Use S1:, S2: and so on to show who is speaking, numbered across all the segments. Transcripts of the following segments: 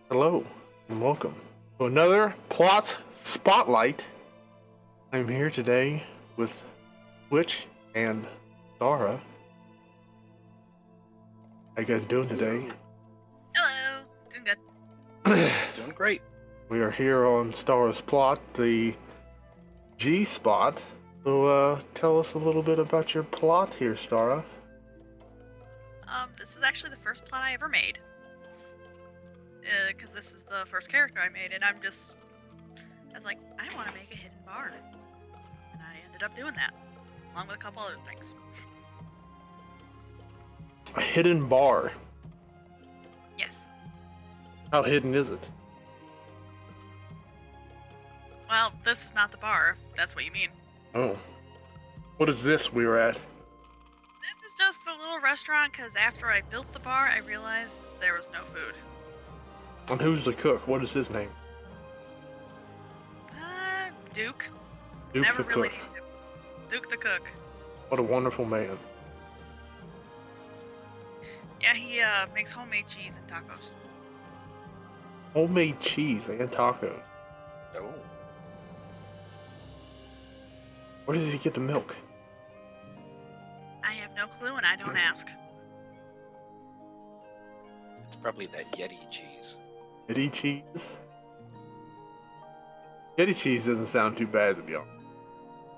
S1: Hello, and welcome to another Plot Spotlight. I'm here today with Twitch and Stara. How you guys doing today?
S2: Hello, doing good.
S3: Doing great.
S1: We are here on Stara's plot, the G spot. So, tell us a little bit about your plot here, Stara.
S2: This is actually the first plot I ever made. Because this is the first character I made, and I was like, I want to make a hidden bar. And I ended up doing that, along with a couple other things.
S1: A hidden bar.
S2: Yes.
S1: How hidden is it?
S2: Well, this is not the bar, if that's what you mean.
S1: Oh. What is this we were at?
S2: This is just a little restaurant, because after I built the bar, I realized there was no food.
S1: And who's the cook? What is his name?
S2: Duke.
S1: Duke
S2: Never
S1: the
S2: really
S1: cook.
S2: named him. Duke the cook.
S1: What a wonderful man.
S2: Yeah, he makes homemade cheese and tacos.
S1: Homemade cheese and tacos.
S3: Oh.
S1: Where does he get the milk?
S2: I have no clue, and I don't ask.
S3: It's probably that Yeti cheese.
S1: Yeti cheese? Yeti cheese doesn't sound too bad, to be honest.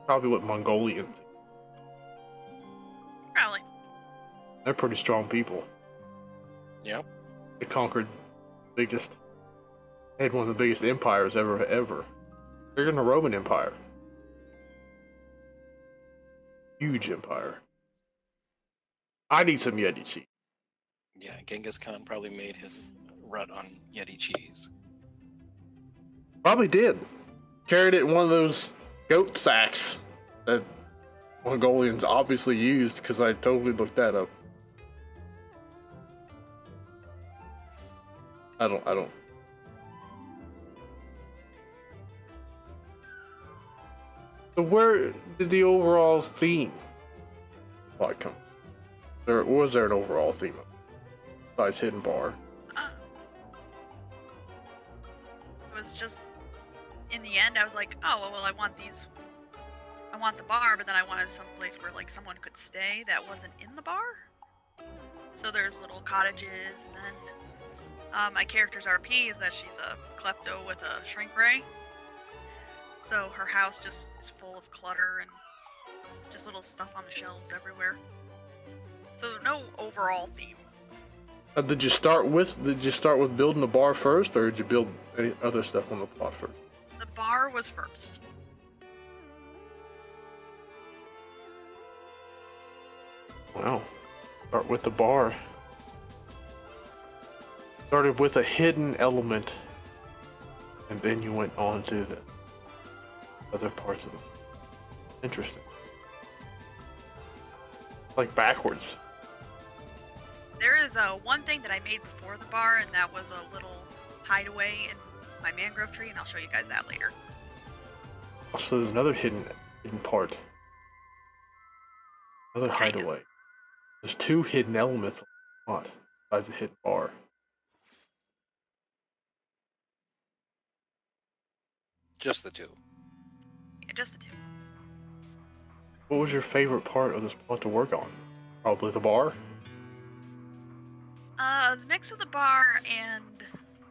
S1: Probably what Mongolians.
S2: Probably.
S1: They're pretty strong people.
S3: Yep.
S1: They conquered biggest. They had one of the biggest empires ever. Bigger than the Roman Empire. Huge empire. I'd eat some Yeti cheese.
S3: Yeah, Genghis Khan probably made his rut on Yeti cheese.
S1: Probably did. Carried it in one of those goat sacks that Mongolians obviously used, because I totally looked that up. I don't. So where did the overall theme like come? Was there an overall theme besides hidden bar?
S2: It was just, in the end, I was like, oh, well, I want the bar, but then I wanted some place where, like, someone could stay that wasn't in the bar. So there's little cottages, and then my character's RP is that she's a klepto with a shrink ray. So her house just is full of clutter and just little stuff on the shelves everywhere. So no overall theme.
S1: Did you start with building the bar first, or did you build any other stuff on the plot first?
S2: The bar was first.
S1: Wow. Start with the bar. Started with a hidden element, and then you went on to the other parts of it. Interesting. Like backwards.
S2: There is one thing that I made before the bar, and that was a little hideaway in my mangrove tree, and I'll show you guys that later.
S1: Also, there's another hidden part. Another
S2: Kinda.
S1: hideaway. There's two hidden elements on the plot besides the hidden bar.
S3: Just the two.
S2: Yeah, just the two.
S1: What was your favorite part of this plot to work on? Probably the bar.
S2: The mix of the bar and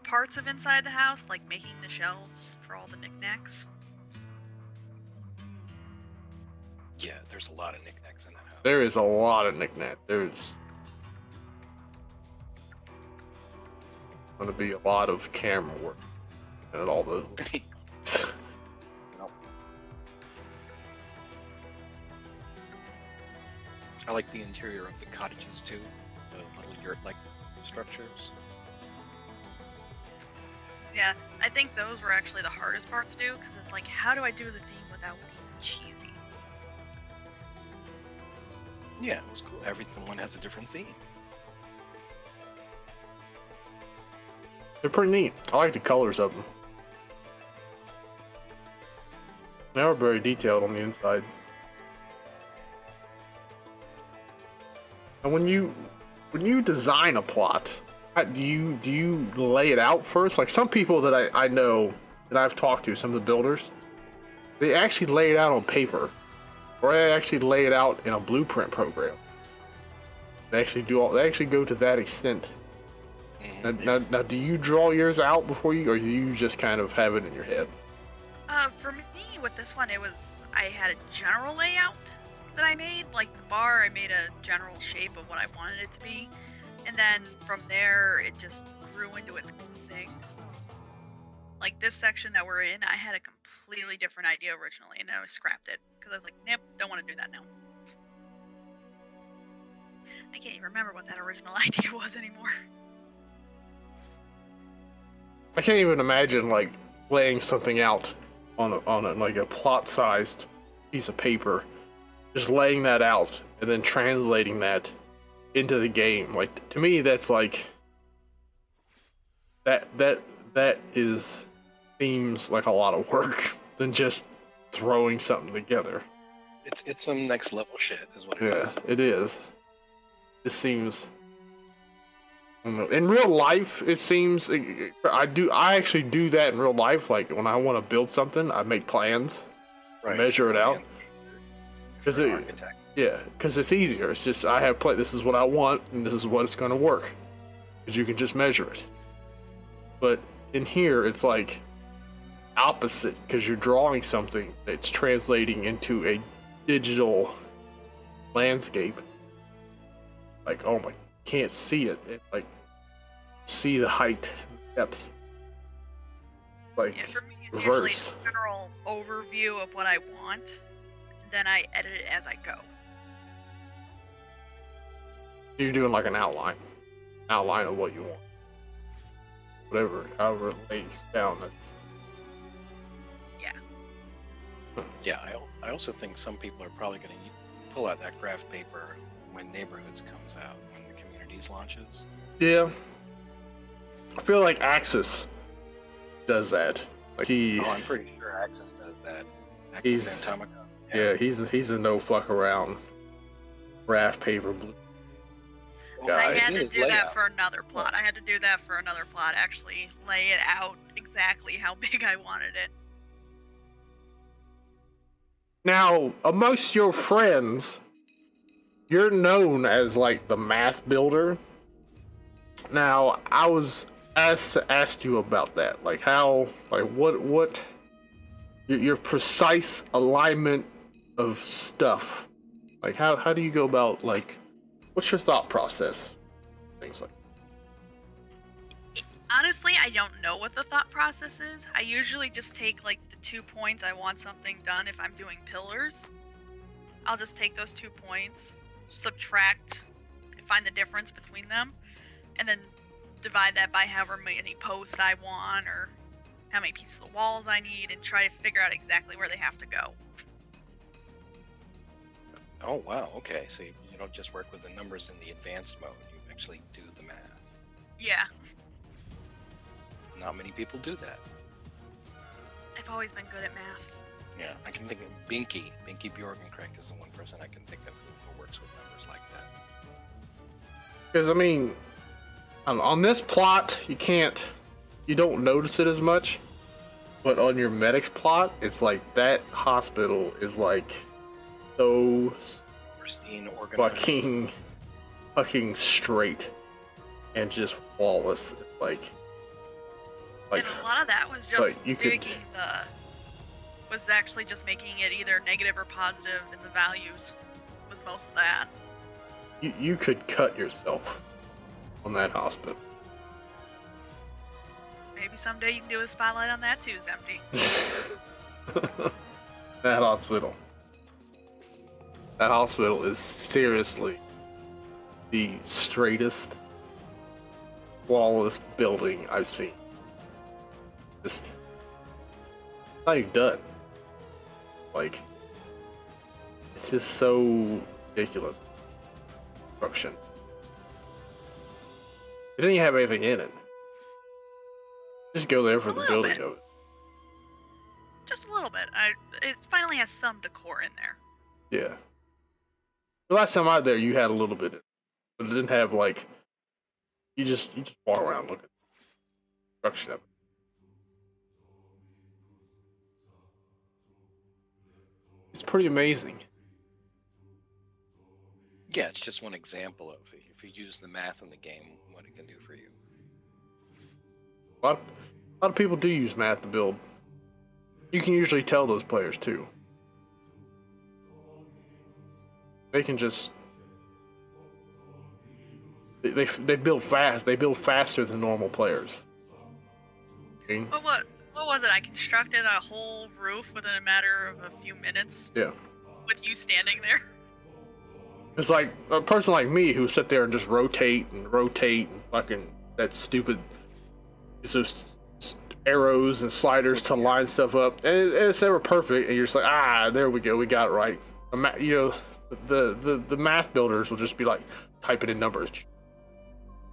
S2: parts of inside the house, like making the shelves for all the knickknacks.
S3: Yeah, there's a lot of knickknacks in that house.
S1: There is a lot of knickknack. There's going to be a lot of camera work and all those.
S3: I like the interior of the cottages too. The little yurt-like structures.
S2: Yeah, I think those were actually the hardest parts to do, because it's like, how do I do the theme without being cheesy?
S3: Yeah, it was cool. Everyone has a different theme.
S1: They're pretty neat. I like the colors of them. They are very detailed on the inside. And when you design a plot, Do you lay it out first? Like some people that I know that I've talked to, some of the builders, they actually lay it out on paper, or they actually lay it out in a blueprint program. They actually do all. They actually go to that extent. Now, do you draw yours out before you, or do you just kind of have it in your head?
S2: For me, with this one, I had a general layout that I made. Like the bar, I made a general shape of what I wanted it to be. And then from there, it just grew into its own thing. Like this section that we're in, I had a completely different idea originally, and I scrapped it. Because I was like, nope, don't want to do that now. I can't even remember what that original idea was anymore.
S1: I can't even imagine like laying something out on like a plot-sized piece of paper, just laying that out and then translating that into the game. Like to me, that's like that seems like a lot of work than just throwing something together.
S3: It's some next level shit, is what it is.
S1: Yeah, it is. It seems. I don't know. In real life, it seems I actually do that in real life. Like when I want to build something, I make plans, measure it out, because it's easier. It's just I have this is what I want, and this is what it's going to work, because you can just measure it. But in here, it's like opposite, because you're drawing something that's translating into a digital landscape. Like, oh my, can't see it. Like, see the height, depth. Like,
S2: yeah, for me, it's
S1: reverse.
S2: usually a general overview of what I want, then I edit it as I go.
S1: You're doing like an outline of what you want. However it lays down, that's...
S2: Yeah.
S3: Yeah, I also think some people are probably going to pull out that graph paper when Neighborhoods comes out, when the Communities launches.
S1: Yeah. I feel like Axis does that. Like
S3: I'm pretty sure Axis does that. Axis Atomica.
S1: Yeah, he's a no fuck around graph paper blue guy.
S2: I had to do that for another plot. Actually lay it out exactly how big I wanted it.
S1: Now, amongst your friends, you're known as like the math builder. Now, I was asked to ask you about that. Like how, like what your precise alignment of stuff. Like how do you go about, like, what's your thought process? Things like that.
S2: Honestly, I don't know what the thought process is. I usually just take like the 2 points I want something done. If I'm doing pillars, I'll just take those 2 points, subtract, and find the difference between them, and then divide that by however many posts I want or how many pieces of walls I need, and try to figure out exactly where they have to go.
S3: Oh wow, okay. So you don't just work with the numbers in the advanced mode, you actually do the math.
S2: Yeah.
S3: Not many people do that.
S2: I've always been good at math.
S3: Yeah, I can think of Binky Bjorgencrank is the one person I can think of who works with numbers like that.
S1: Because I mean, on this plot, you don't notice it as much, but on your medic's plot, it's like that hospital is like so
S3: pristine, organized,
S1: fucking straight and just flawless. It's like
S2: and a lot of that was just was actually just making it either negative or positive in the values. Was most of that.
S1: You could cut yourself on that hospital.
S2: Maybe someday you can do a spotlight on that too, Zemty.
S1: That hospital is seriously the straightest, flawless building I've seen. Just not even done. Like, it's just so ridiculous. Construction. It didn't even have anything in it. Just go there for the building of it.
S2: Just a little bit. It finally has some decor in there.
S1: Yeah. The last time I was there, you had a little bit, but it didn't have like. You just walk around, look at the construction of it. It's pretty amazing.
S3: Yeah, it's just one example of if you use the math in the game, what it can do for you.
S1: A lot of people do use math to build. You can usually tell those players too. They can just they build fast. They build faster than normal players. Okay?
S2: What was it? I constructed a whole roof within a matter of a few minutes.
S1: Yeah.
S2: With you standing there.
S1: It's like a person like me who sit there and just rotate and fucking that stupid those arrows and sliders to line stuff up, and it's never perfect. And you're just like, there we go, we got it right. You know, the math builders will just be like typing in numbers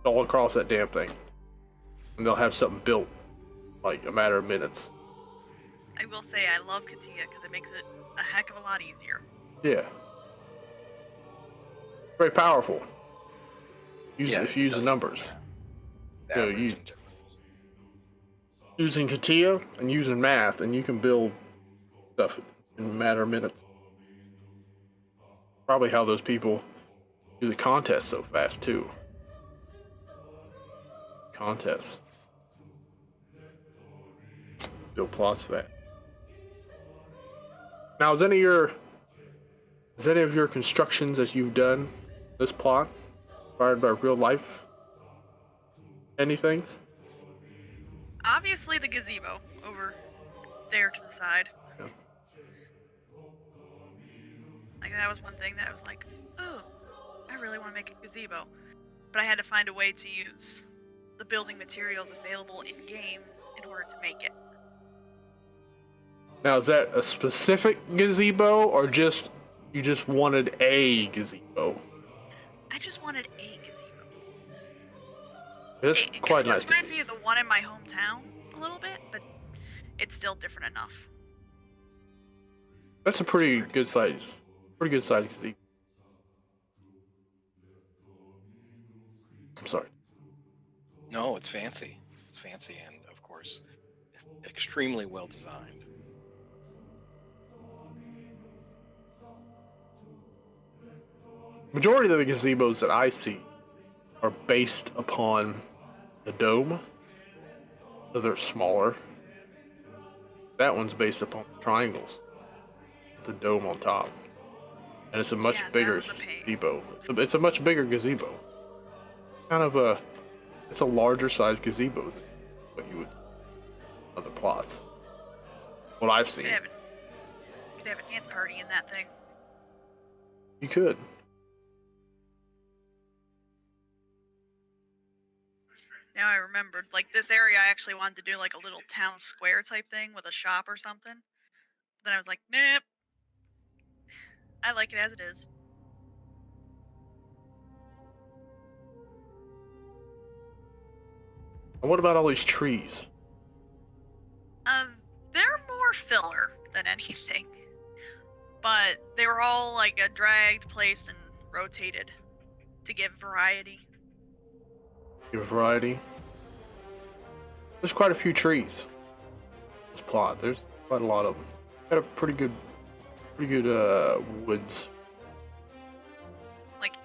S1: all across that damn thing, and they'll have something built like a matter of minutes.
S2: I will say I love Katia because it makes it a heck of a lot easier.
S1: Yeah. Very powerful. If you use the numbers.
S3: Yeah.
S1: You know, using Katia and using math, and you can build stuff in a matter of minutes. Probably how those people do the contest so fast too. Contests. Build plots fast. Now, is any of your constructions that you've done this plot inspired by real life? Anything?
S2: Obviously the gazebo over there to the side.
S1: Yeah.
S2: Like that was one thing that I was like, oh, I really want to make a gazebo. But I had to find a way to use the building materials available in game in order to make it.
S1: Now, is that a specific gazebo or just you just wanted a gazebo?
S2: I just wanted a gazebo.
S1: It's quite nice.
S2: It reminds me of the one in my hometown a little bit, but it's still different enough.
S1: That's a pretty good size gazebo. I'm sorry.
S3: No, it's fancy. It's fancy and, of course, extremely well designed.
S1: Majority of the gazebos that I see are based upon the dome. So they're smaller. That one's based upon triangles. The dome on top. And it's a much bigger gazebo. It's a much bigger gazebo. It's a larger size gazebo than what you would see in other plots. What I've seen.
S2: You could have a dance party in that thing.
S1: You could.
S2: Now I remembered, like this area I actually wanted to do like a little town square type thing with a shop or something. But then I was like, nope. I like it as it is.
S1: And what about all these trees?
S2: They're more filler than anything. But they were all like dragged, placed, and rotated to give variety.
S1: Give variety. There's quite a few trees. This plot. There's quite a lot of them. Got a pretty good woods.
S2: Like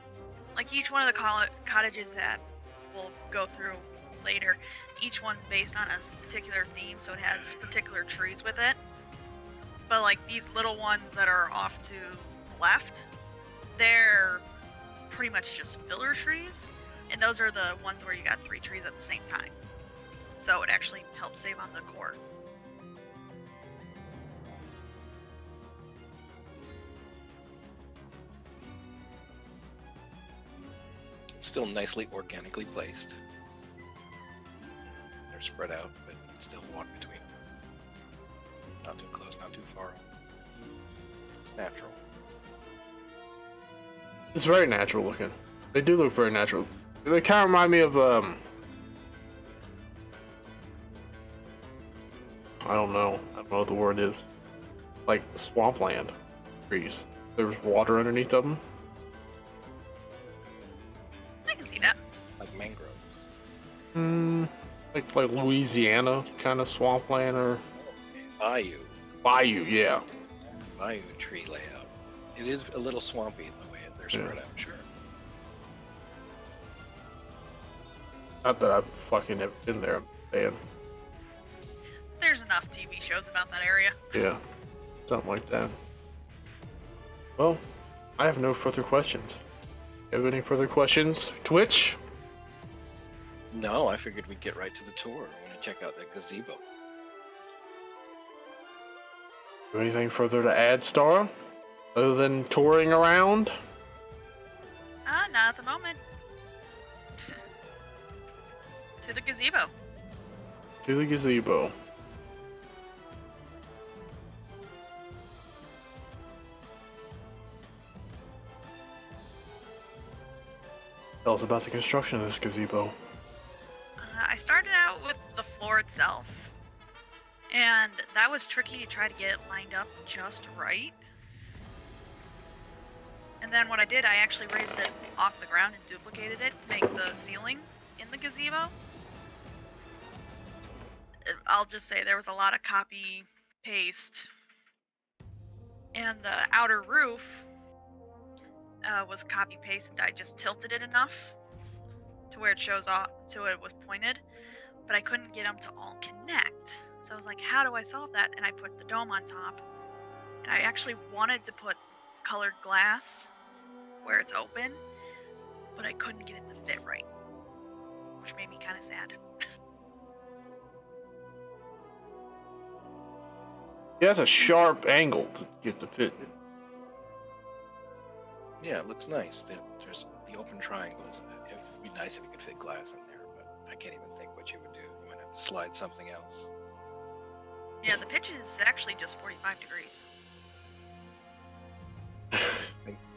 S2: each one of the cottages that we'll go through later, each one's based on a particular theme, so it has particular trees with it. But like these little ones that are off to the left, they're pretty much just filler trees, and those are the ones where you got 3 trees at the same time. So it actually helps save on the core.
S3: Still nicely organically placed. They're spread out, but still walk between. Not too close, not too far. Natural.
S1: It's very natural looking. They do look very natural. They kind of remind me of I don't know what the word is. Like swampland trees. There's water underneath of them.
S2: I can see that.
S3: Like mangroves.
S1: like Louisiana kind of swampland or
S3: Bayou.
S1: bayou, yeah.
S3: Bayou tree layout. It is a little swampy in the way they're spread out, sure.
S1: Not that I've fucking never been there, man.
S2: There's enough TV shows about that area.
S1: Yeah, something like that. Well, I have no further questions. You have any further questions? Twitch?
S3: No, I figured we'd get right to the tour. I want to check out that gazebo.
S1: Anything further to add, Stara? Other than touring around?
S2: Not at the moment. To the gazebo.
S1: To the gazebo. Tell us about the construction of this gazebo.
S2: I started out with the floor itself, and that was tricky to try to get it lined up just right. And then what I did, I actually raised it off the ground and duplicated it to make the ceiling in the gazebo. I'll just say there was a lot of copy paste, and the outer roof was copy paste, and I just tilted it enough to where it shows off, so it was pointed, but I couldn't get them to all connect. So I was like, how do I solve that? And I put the dome on top, and I actually wanted to put colored glass where it's open, but I couldn't get it to fit right, which made me kind of sad.
S1: Yeah, that's a sharp angle to get to fit.
S3: Yeah, it looks nice. There's the open triangles. It would be nice if you could fit glass in there, but I can't even think what you would do. You might have to slide something else.
S2: Yeah, the pitch is actually just 45 degrees.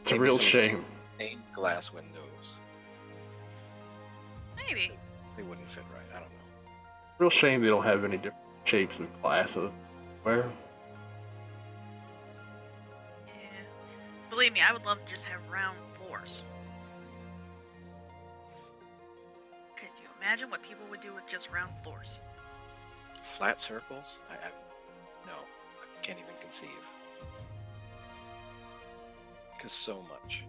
S1: It's a real shame.
S3: Stained glass windows.
S2: Maybe.
S3: They wouldn't fit right. I don't know.
S1: Real shame they don't have any different shapes of glass where.
S2: Yeah. Believe me, I would love to just have round floors. Could you imagine what people would do with just round floors?
S3: Flat circles? No, can't even conceive. Because so much.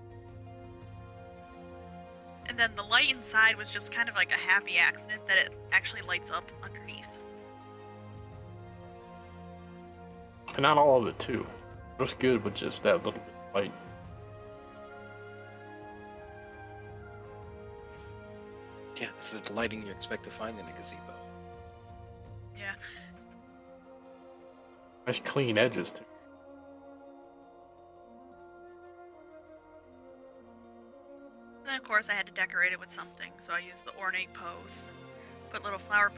S2: And then the light inside was just kind of like a happy accident that it actually lights up underneath.
S1: And not all of it, too. It looks good with just that little bit of light.
S3: Yeah, it's the lighting you expect to find in a gazebo.
S2: Yeah.
S1: Nice clean edges, too.
S2: And then of course I had to decorate it with something, so I used the ornate posts and put little flower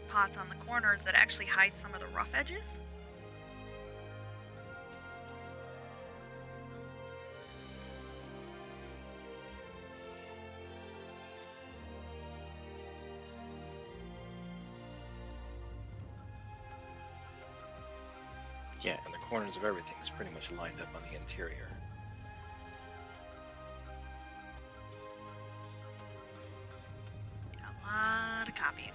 S2: pots on the corners that actually hide some of the rough edges.
S3: Yeah, and the corners of everything is pretty much lined up on the interior.
S2: Yeah, a lot of copying.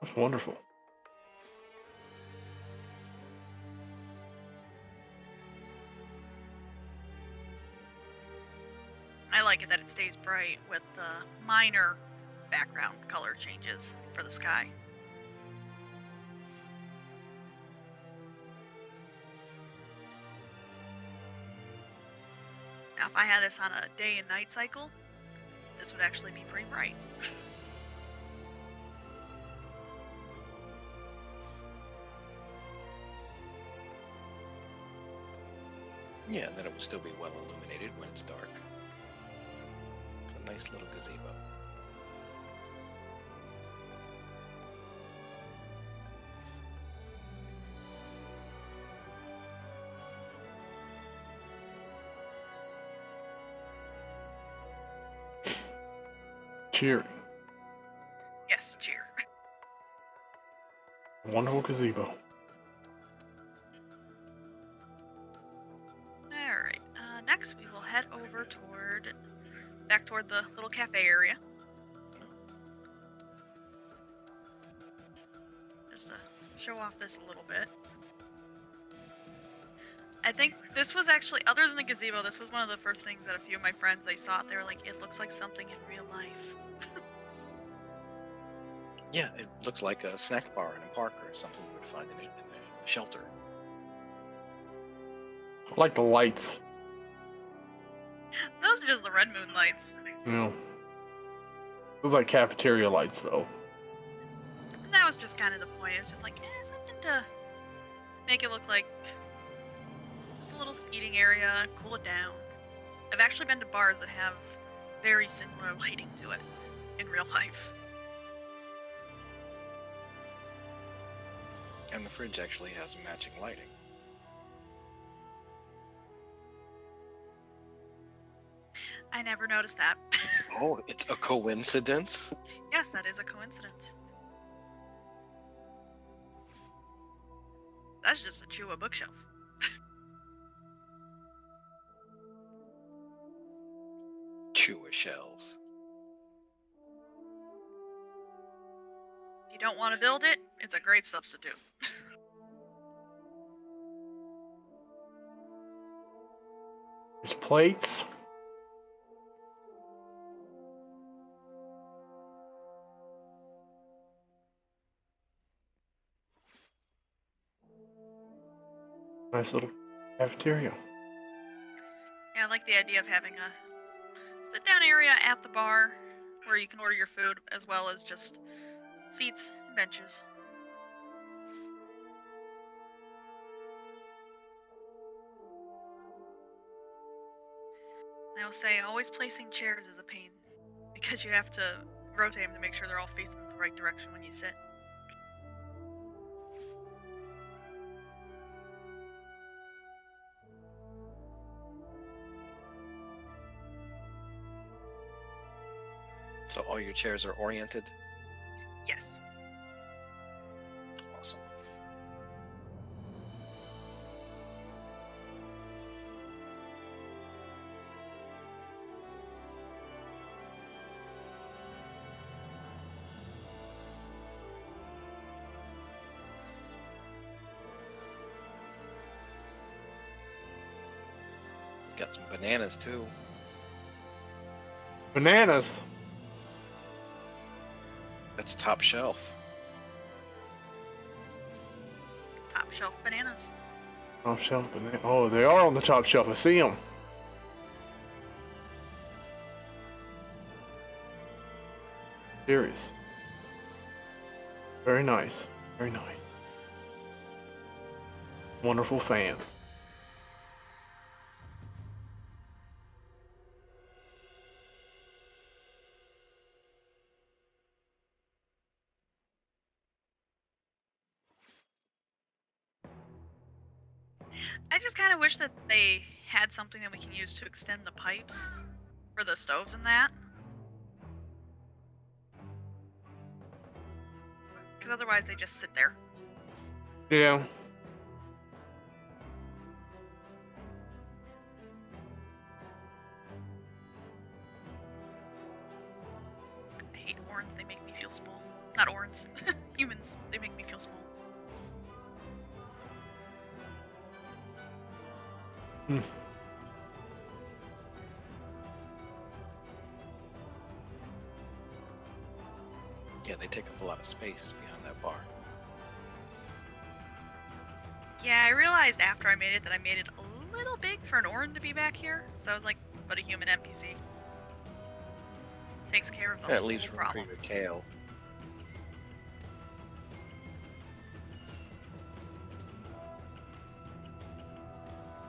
S1: That's wonderful.
S2: I like it that it stays bright with the minor background color changes for the sky. Now, if I had this on a day and night cycle, this would actually be pretty bright.
S3: Yeah, and then it would still be well illuminated when it's dark. It's a nice little gazebo.
S1: Cheering.
S2: Yes, cheer.
S1: Wonderful gazebo.
S2: head over back toward the little cafe area. Just to show off this a little bit. I think this was actually, other than the gazebo, this was one of the first things that a few of my friends, they saw it, they were like, it looks like something in real life.
S3: Yeah, it looks like a snack bar in a park or something you would find in a shelter.
S1: I like the lights.
S2: Those are just the red moon lights.
S1: You know, those like cafeteria lights though.
S2: And that was just kind of the point. It was just like, something to make it look like just a little eating area, cool it down. I've actually been to bars that have very similar lighting to it in real life.
S3: And the fridge actually has matching lighting.
S2: I never noticed that.
S3: Oh, it's a coincidence?
S2: Yes, that is a coincidence. That's just a Chewa bookshelf.
S3: Chewa shelves.
S2: If you don't want to build it, it's a great substitute.
S1: There's plates. Nice little cafeteria.
S2: Yeah, I like the idea of having a sit-down area at the bar where you can order your food, as well as just seats and benches. I will say, always placing chairs is a pain, because you have to rotate them to make sure they're all facing the right direction when you sit.
S3: So all your chairs are oriented?
S2: Yes.
S3: Awesome. It's got some bananas too.
S1: Bananas.
S3: That's top shelf.
S2: Top shelf bananas.
S1: Top shelf banana. Oh, they are on the top shelf. I see them. Serious. Very nice. Very nice. Wonderful fans.
S2: I just kind of wish that they had something that we can use to extend the pipes for the stoves and that. Because otherwise they just sit there.
S1: Yeah.
S2: I hate Orns, they make me feel small. Not Orns, humans, they make me feel small.
S1: Hmm.
S3: Yeah, they take up a lot of space behind that bar.
S2: Yeah, I realized after I made it that I made it a little big for an Orn to be back here. So I was like, but a human NPC. Takes care of the
S3: That
S2: whole
S3: leaves room
S2: problem.
S3: for your kale.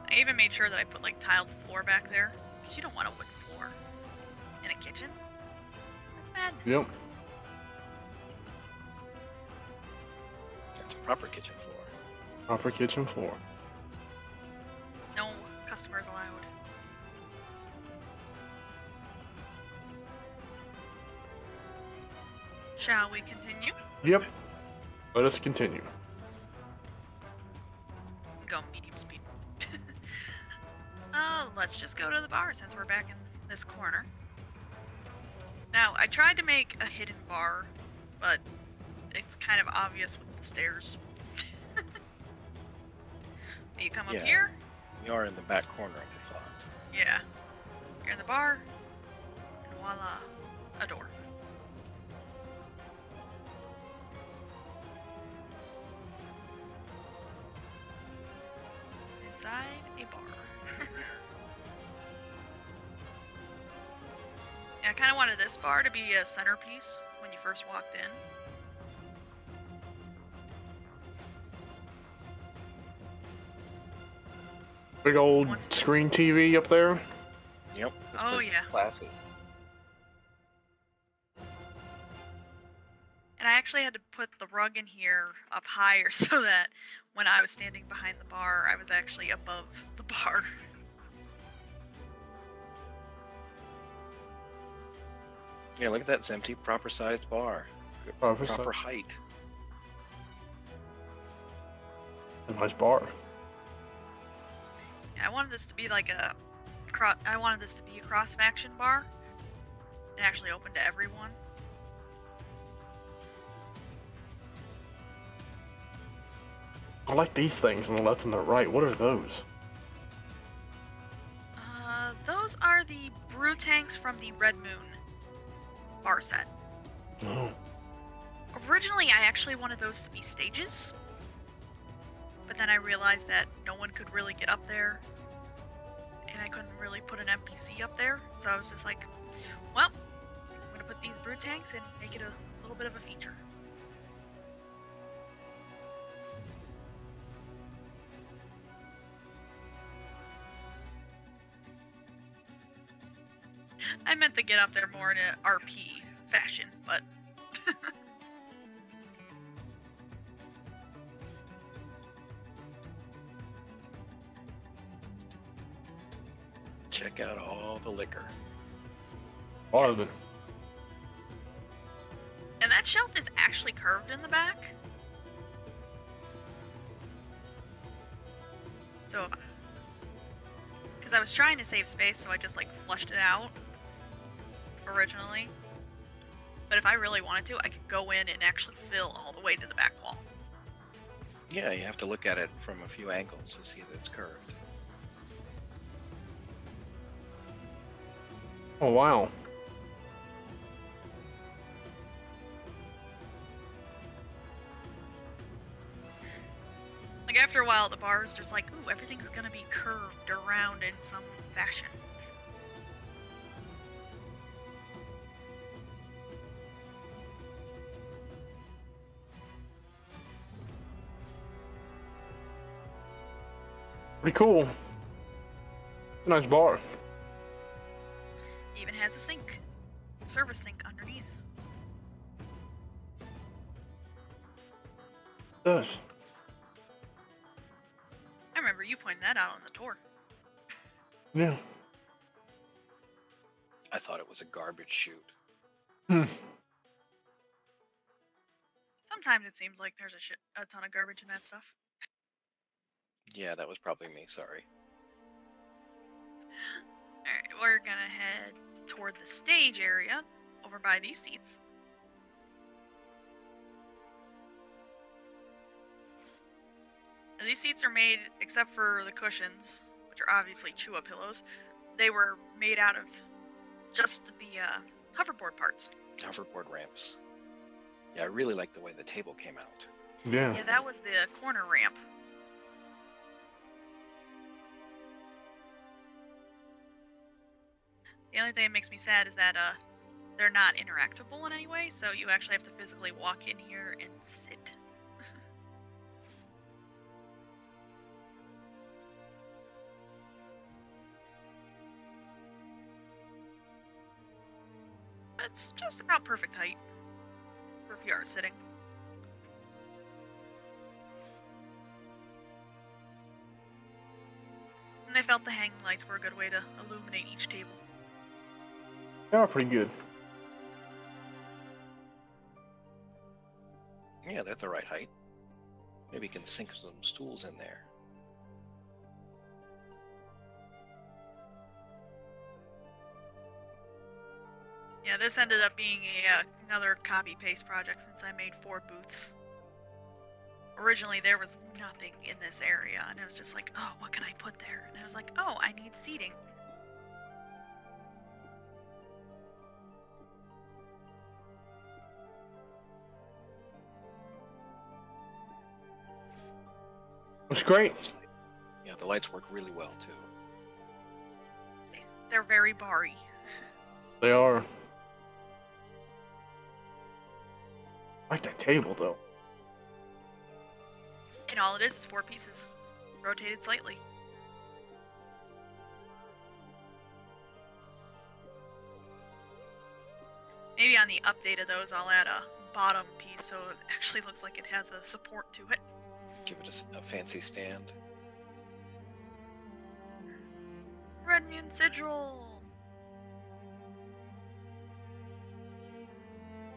S2: I even made sure that I put like tiled floor back there, because you don't want a wood floor in a kitchen. That's madness.
S1: Yep.
S3: That's a proper kitchen floor.
S1: Proper kitchen floor.
S2: No customers allowed. Shall we continue?
S1: Yep. Let us continue.
S2: Go medium speed. let's just go to the bar since we're back in this corner. Now, I tried to make a hidden bar, but it's kind of obvious with the stairs. You come up
S3: Yeah.
S2: here,
S3: You are in the back corner of the plot.
S2: yeah, you're in the bar, and voila, a door. Inside a bar. Yeah, I kind of wanted this bar to be a centerpiece when you first walked in.
S1: Big old
S2: Once-
S1: screen TV up there.
S3: Yep. This
S2: Oh,
S3: place is
S2: yeah.
S3: classy.
S2: And I actually had to put the rug in here up higher so that when I was standing behind the bar, I was actually above the bar.
S3: Yeah, look at that. It's empty. Proper sized bar. Good-
S1: Proper
S3: Proper
S1: size.
S3: height.
S1: A nice bar.
S2: Yeah, I wanted this to be like a cross faction bar. It actually open to everyone.
S1: I like these things on the left and the right. What are those?
S2: Those are the brew tanks from the Red Moon bar set.
S1: Oh.
S2: Originally, I actually wanted those to be stages, but then I realized that no one could really get up there, and I couldn't really put an NPC up there, so I was just like, well, I'm gonna put these brew tanks and make it a little bit of a feature. I meant to get up there more in an RP fashion, but
S3: Check out all the liquor.
S1: All of it.
S2: yes. And that shelf is actually curved in the back. So, because I was trying to save space, so I just like flushed it out originally. But if I really wanted to, I could go in and actually fill all the way to the back wall.
S3: Yeah, you have to look at it from a few angles to see that it's curved.
S1: Oh wow.
S2: Like after a while, the bar is just like, ooh, everything's gonna be curved around in some fashion.
S1: Pretty cool. Nice bar.
S2: Even has a sink, service sink underneath.
S1: It does.
S2: I remember you pointing that out on the tour.
S1: Yeah.
S3: I thought it was a garbage chute.
S1: Hmm.
S2: Sometimes it seems like there's a ton of garbage in that stuff.
S3: Yeah, that was probably me. Sorry.
S2: Alright, we're gonna head toward the stage area over by these seats. Now, these seats are made, except for the cushions, which are obviously chew-up pillows, they were made out of just the hoverboard parts.
S3: Hoverboard ramps. Yeah, I really like the way the table came out.
S1: Yeah.
S2: Yeah, that was the corner ramp. The only thing that makes me sad is that they're not interactable in any way, so you actually have to physically walk in here and sit. It's just about perfect height for VR sitting. And I felt the hanging lights were a good way to illuminate each table.
S1: They are pretty good.
S3: Yeah, they're the right height. Maybe you can sink some stools in there.
S2: Yeah, this ended up being another copy-paste project since I made 4 booths. Originally, there was nothing in this area, and it was just like, oh, what can I put there? And I was like, oh, I need seating.
S1: It's great.
S3: Yeah, the lights work really well too.
S2: They're very bar-y.
S1: They are. I like that table though.
S2: And all it is 4 pieces, rotated slightly. Maybe on the update of those, I'll add a bottom piece so it actually looks like it has a support to it.
S3: Give it a fancy stand.
S2: Red Moon Sigil!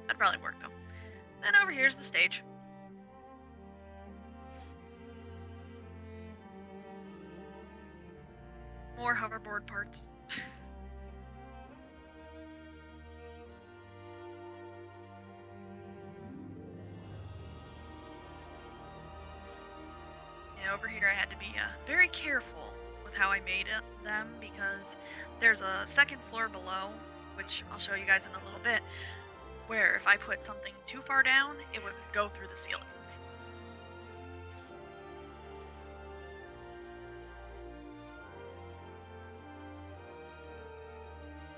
S2: That'd probably work though. Then over here's the stage. More hoverboard parts. Yeah, over here I had to be very careful with how I made them because there's a second floor below, which I'll show you guys in a little bit, where if I put something too far down, it would go through the ceiling.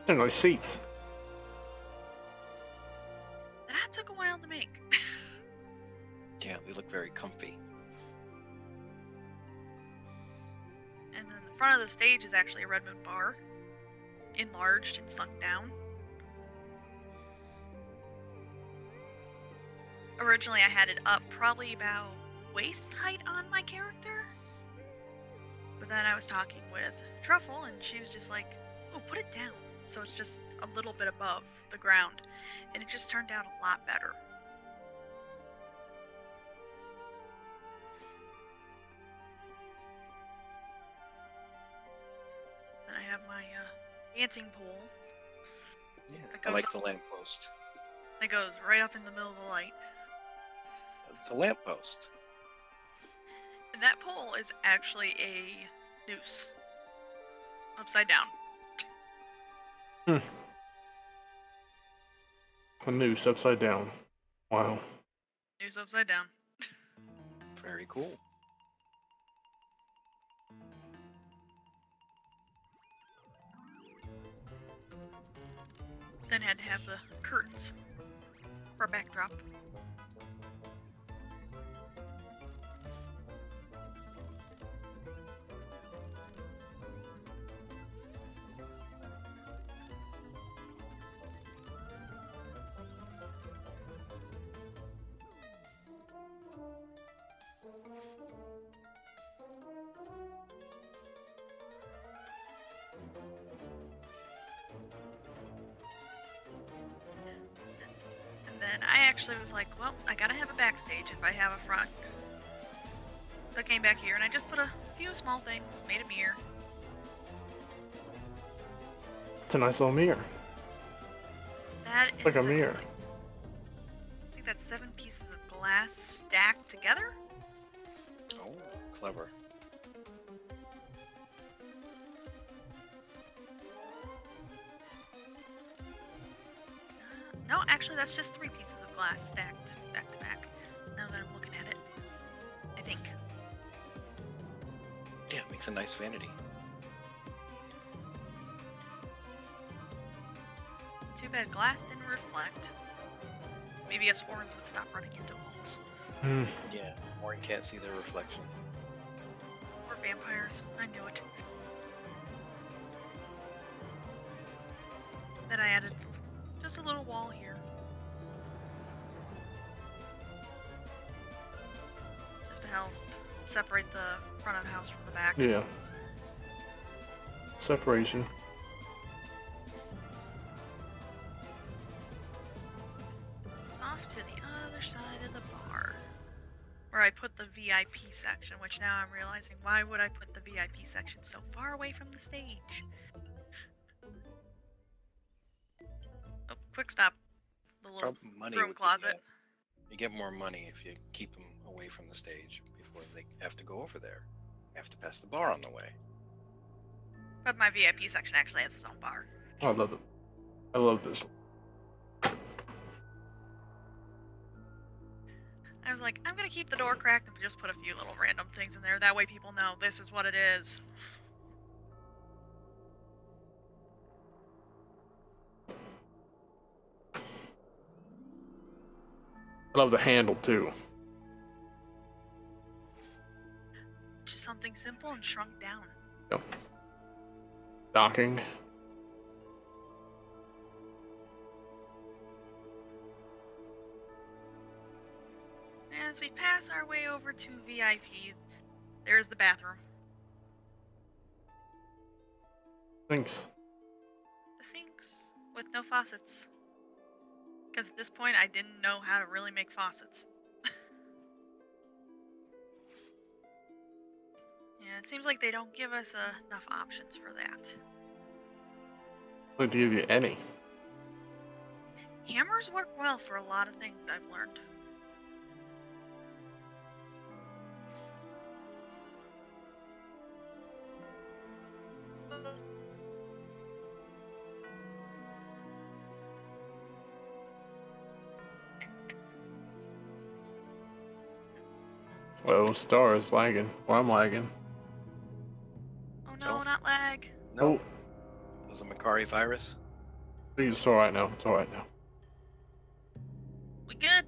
S1: They're nice seats.
S2: That took a while to make.
S3: Yeah, they look very comfy.
S2: And then the front of the stage is actually a Red Moon bar, enlarged and sunk down. Originally I had it up probably about waist height on my character. But then I was talking with Truffle and she was just like, oh, put it down. So it's just a little bit above the ground. And it just turned out a lot better. Then I have my dancing pole.
S3: Yeah,
S2: That
S3: I like
S2: goes
S3: the lamppost.
S2: That goes right up in the middle of the light.
S3: It's a lamppost.
S2: And that pole is actually a noose. Upside down.
S1: A noose upside down. Wow.
S2: Noose upside down.
S3: Very cool.
S2: Then had to have the curtains for a backdrop. And then I actually was like, well, I gotta have a backstage if I have a front. So I came back here and I just put a few small things, made a mirror.
S1: It's a nice little mirror.
S2: That is
S1: Like a mirror.
S2: I think that's 7 pieces of glass stacked together.
S3: Oh, clever.
S2: No, actually that's just 3 pieces of glass stacked back to back. Now that I'm looking at it. I think.
S3: Yeah, it makes a nice vanity.
S2: Too bad glass didn't reflect. Maybe us Orans would stop running into walls.
S3: Yeah, Warren can't see their reflection.
S2: Or vampires. I knew it. Then I added just a little wall here. Just to help separate the front of the house from the back.
S1: Yeah. Separation.
S2: Off to the other side of the bar. Where I put the VIP section, which now I'm realizing, why would I put the VIP section so far away from the stage? Oh, quick stop, the little
S3: Money
S2: broom
S3: would be,
S2: closet.
S3: you get more money if you keep them away from the stage before they have to go over there. They have to pass the bar on the way.
S2: But my VIP section actually has its own bar.
S1: I love it. I love this.
S2: I was like, I'm gonna keep the door cracked and just put a few little random things in there. That way people know this is what it is.
S1: I love the handle too.
S2: Just something simple and shrunk down.
S1: Yep. Docking.
S2: As we pass our way over to VIP, there's the bathroom.
S1: Thanks.
S2: The sinks with no faucets. Because at this point, I didn't know how to really make faucets. Yeah, it seems like they don't give us enough options for that.
S1: I'd like to give you any.
S2: Hammers work well for a lot of things I've learned.
S1: Well, Star is lagging. Well, I'm lagging.
S2: Oh no, not lag.
S3: No.
S1: Oh,
S3: Was a Macari virus?
S1: it's alright now. It's alright now.
S2: We good?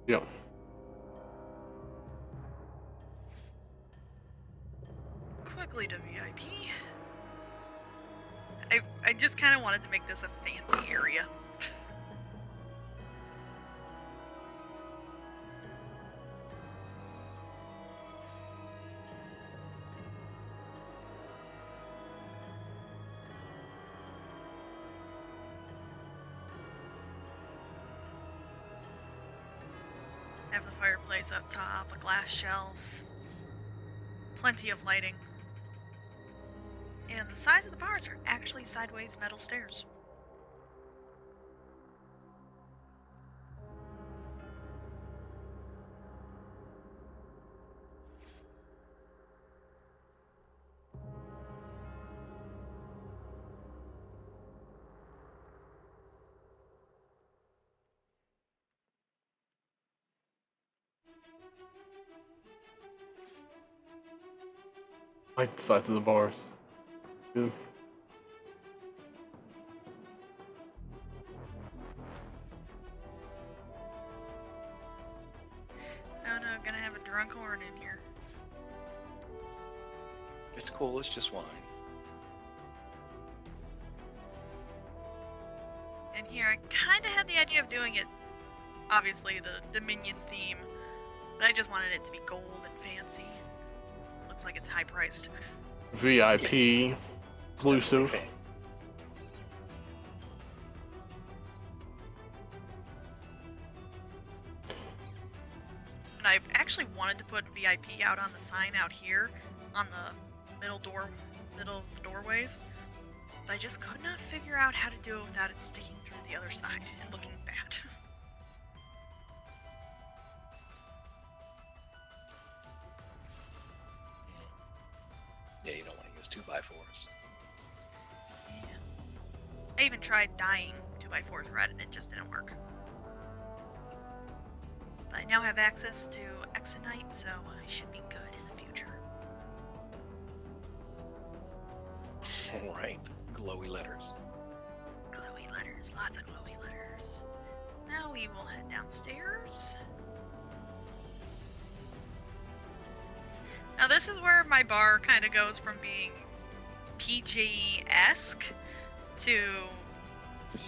S1: Yep.
S2: Quickly to VIP. I just kind of wanted to make this a fancy area. Have the fireplace up top, a glass shelf, plenty of lighting. And the sides of the bars are actually sideways metal stairs.
S1: Like the sides of the bars. Good.
S2: Oh no, gonna have a drunk horn in here.
S3: It's cool, it's just wine.
S2: And here I kind of had the idea of doing it, obviously the Dominion theme, but I just wanted it to be gold and fancy. Looks like it's high priced.
S1: VIP. Exclusive.
S3: Okay.
S2: And I actually wanted to put VIP out on the sign out here on the middle of the doorways, but I just could not figure out how to do it without it sticking through the other side and looking bad.
S3: Yeah, you don't want to use 2x4s.
S2: Yeah. I even tried dyeing 2x4s red and it just didn't work. But I now have access to Exonite, so I should be good in the future.
S3: Alright. Glowy letters.
S2: Glowy letters, lots of glowy letters. Now we will head downstairs. Now this is where my bar kind of goes from being PG-esque to,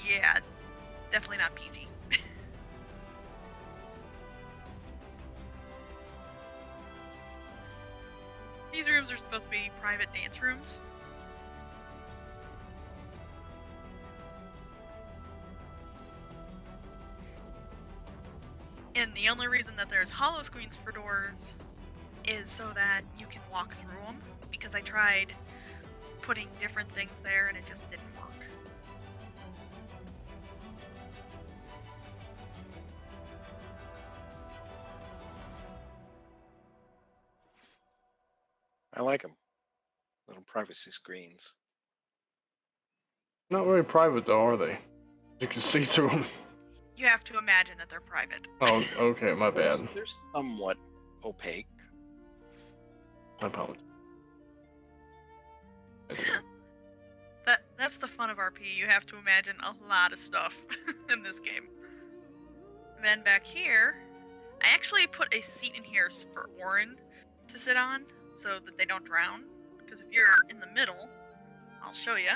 S2: yeah, definitely not PG. These rooms are supposed to be private dance rooms. And the only reason that there's hollow screens for doors is so that you can walk through them, because I tried putting different things there and it just didn't work.
S3: I like them. Little privacy screens.
S1: Not very private though, are they? You can see through them.
S2: You have to imagine that they're private.
S1: Oh, okay, my bad.
S3: They're somewhat opaque.
S1: My apologies.
S2: That's the fun of RP. You have to imagine a lot of stuff in this game. And then back here, I actually put a seat in here for Orin to sit on so that they don't drown. Because if you're in the middle, I'll show you.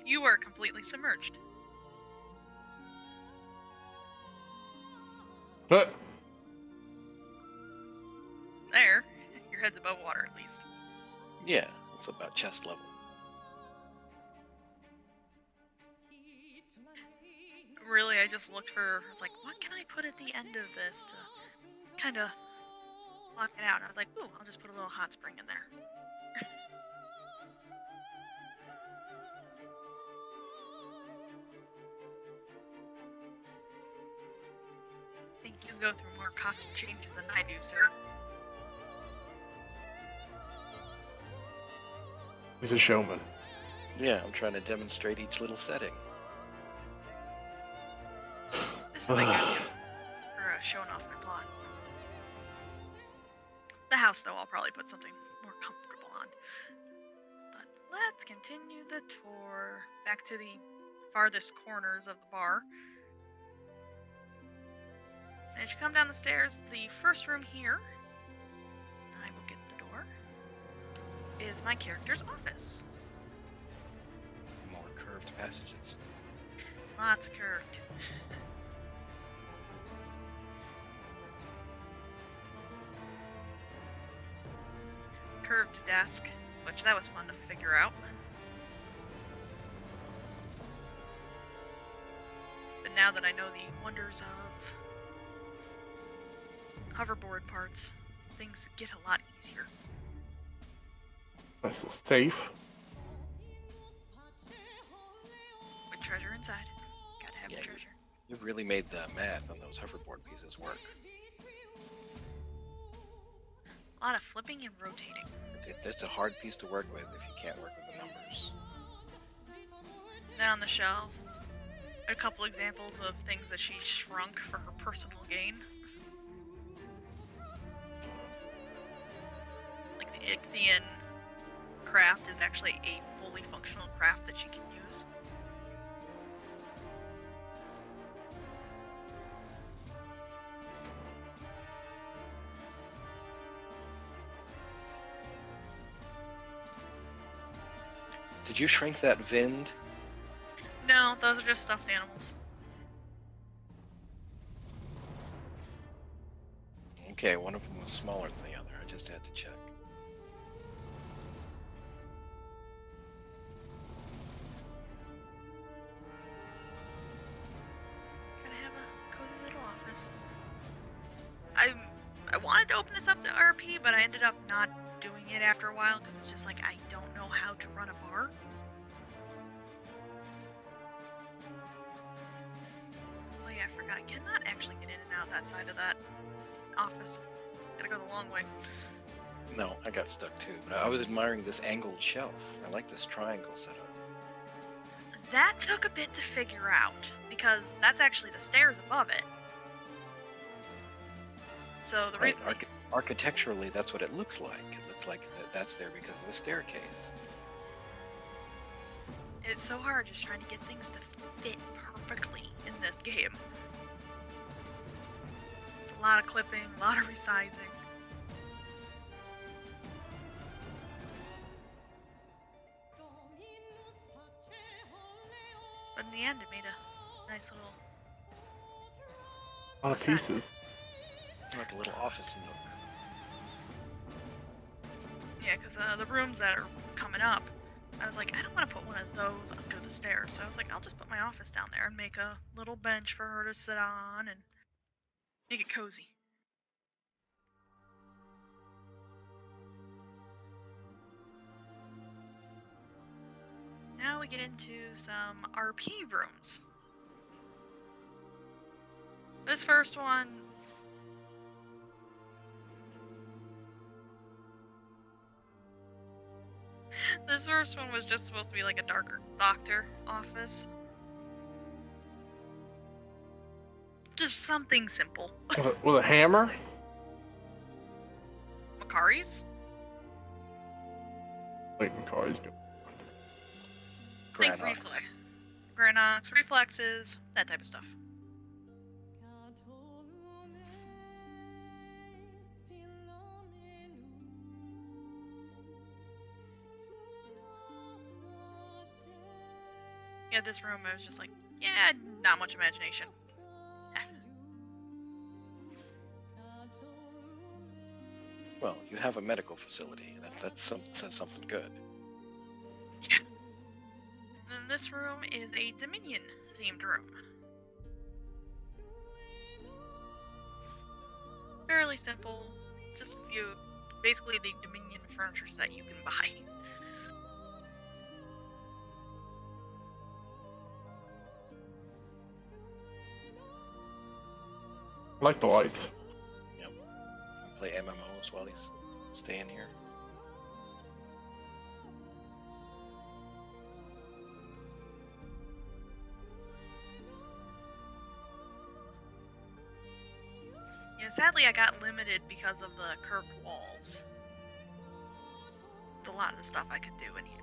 S2: You are completely submerged.
S1: But
S2: There, your head's above water at least.
S3: Yeah, it's about chest level.
S2: Really, I just looked for, I was like, what can I put at the end of this to kind of lock it out? And I was like, ooh, I'll just put a little hot spring in there. I think you go through more costume changes than I do, sir.
S1: he's a showman.
S3: Yeah, I'm trying to demonstrate each little setting.
S2: This is what I go to for showing off my plot. The house, though, I'll probably put something more comfortable on. But let's continue the tour back to the farthest corners of the bar. And as you come down the stairs, the first room here, I will get the door, is my character's office.
S3: More curved passages.
S2: Lots curved. Curved desk, which that was fun to figure out. But now that I know the wonders of hoverboard parts, things get a lot easier.
S1: That's a safe.
S2: With treasure inside. Gotta have
S3: Yeah,
S2: the treasure.
S3: You've really made the math on those hoverboard pieces work.
S2: A lot of flipping and rotating.
S3: That's a hard piece to work with if you can't work with the numbers.
S2: Then on the shelf, a couple examples of things that she shrunk for her personal gain. Like the Ichthian craft is actually a fully functional craft that she can use.
S3: Did you shrink that Vind?
S2: No, those are just stuffed animals.
S3: Okay, one of them was smaller than the other. I just had to check.
S2: Gotta have a cozy little office. I wanted to open this up to RP, but I ended up not doing it after a while because it's just like I don't know how to run a bar. Oh yeah, I forgot. I cannot actually get in and out that side of that office. Gotta go the long way.
S3: No, I got stuck too. But I was admiring this angled shelf. I like this triangle setup.
S2: That took a bit to figure out because that's actually the stairs above it. So the
S3: Right,
S2: reason
S3: architecturally, that's what it looks like. It looks like that's there because of the staircase.
S2: it's so hard just trying to get things to fit perfectly in this game. It's a lot of clipping, a lot of resizing. But in the end, it made a nice little.
S1: A lot of pieces.
S3: Like a little office nook.
S2: Yeah, because the rooms that are coming up, I was like, I don't want to put one of those under the stairs. So I was like, I'll just put my office down there and make a little bench for her to sit on and make it cozy. Now we get into some RP rooms. This first one, This first one was just supposed to be like a darker doctor office. Just something simple.
S1: With a hammer?
S2: Makari's?
S1: Like Macari's good.
S2: Think
S3: Granox.
S2: reflex. Granox, reflexes, that type of stuff. Yeah, this room I was just like, yeah, not much imagination.
S3: Well, you have a medical facility. Says something good.
S2: Yeah. Then this room is a Dominion themed room. Fairly simple, just a few, basically the Dominion furniture set you can buy.
S1: I like the lights.
S3: Yep. Play MMOs while he's staying here.
S2: Yeah, sadly I got limited because of the curved walls. There's a lot of the stuff I could do in here.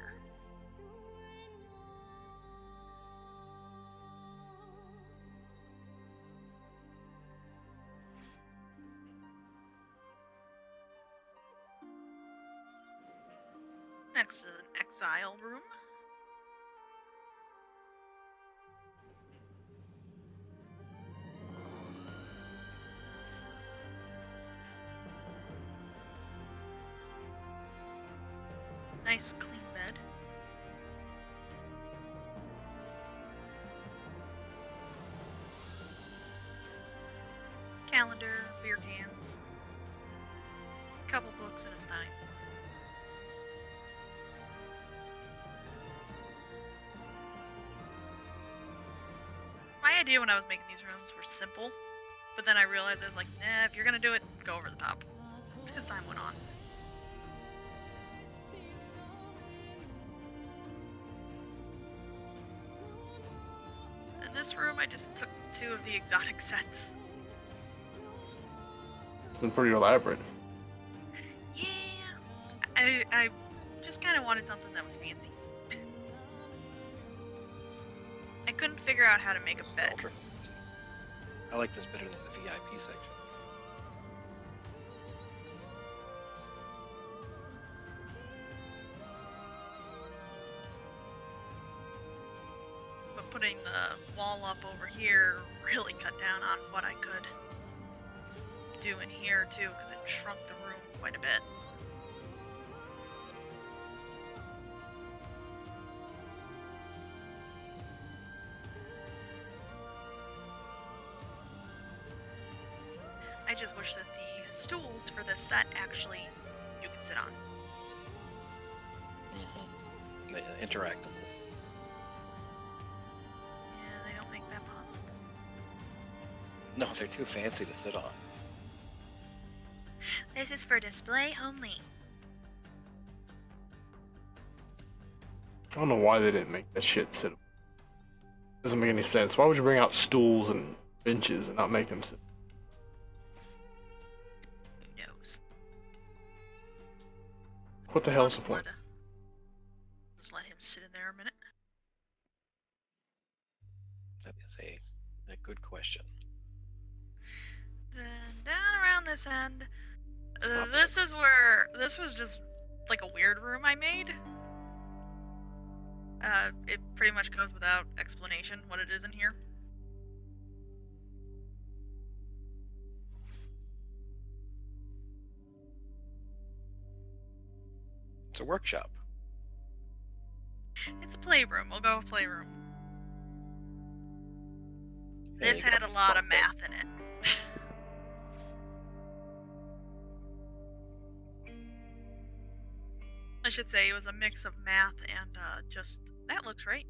S2: Next is an exile room. Nice clean bed. Calendar, beer cans. Couple books and a stein. My idea when I was making these rooms were simple, but then I realized I was like, nah, if you're gonna do it, go over the top. As time went on. In this room, I just took 2 of the exotic sets.
S1: It's pretty elaborate.
S2: Yeah, I just kind of wanted something that was fancy. I couldn't figure out how to make
S3: This
S2: a
S3: is
S2: bed.
S3: ultra fancy. I like this better than the VIP section.
S2: But putting the wall up over here really cut down on what I could do in here too, because it shrunk the room quite a bit. I just wish that the stools for this set actually you could sit on.
S3: Interactable.
S2: Yeah, they don't make that possible.
S3: No, they're too fancy to sit on.
S2: This is for display only.
S1: I don't know why they didn't make that shit sit. Doesn't make any sense. Why would you bring out stools and benches and not make them sit?
S2: Who knows?
S1: What the hell's the point?
S2: Just let him sit in there a minute.
S3: That is a good question.
S2: Then down around this end,
S3: Top
S2: this is where this was just like a weird room I made. It pretty much goes without explanation what it is in here.
S3: It's a workshop.
S2: It's a playroom. We'll go with playroom.
S3: Yeah,
S2: This
S3: you
S2: had
S3: got
S2: a lot of
S3: bunk bed.
S2: math in it. I should say it was a mix of math and just that looks right.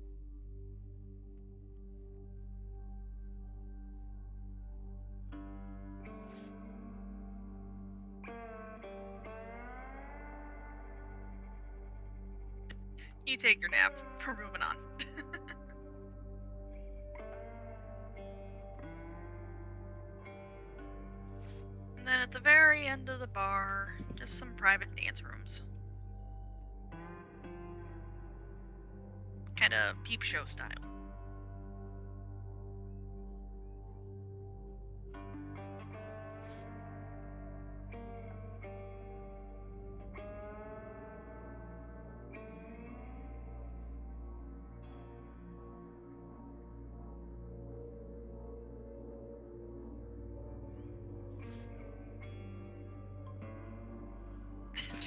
S2: You take your nap. We're moving on. And then at the very end of the bar, just some private dance rooms. Kind of peep show style.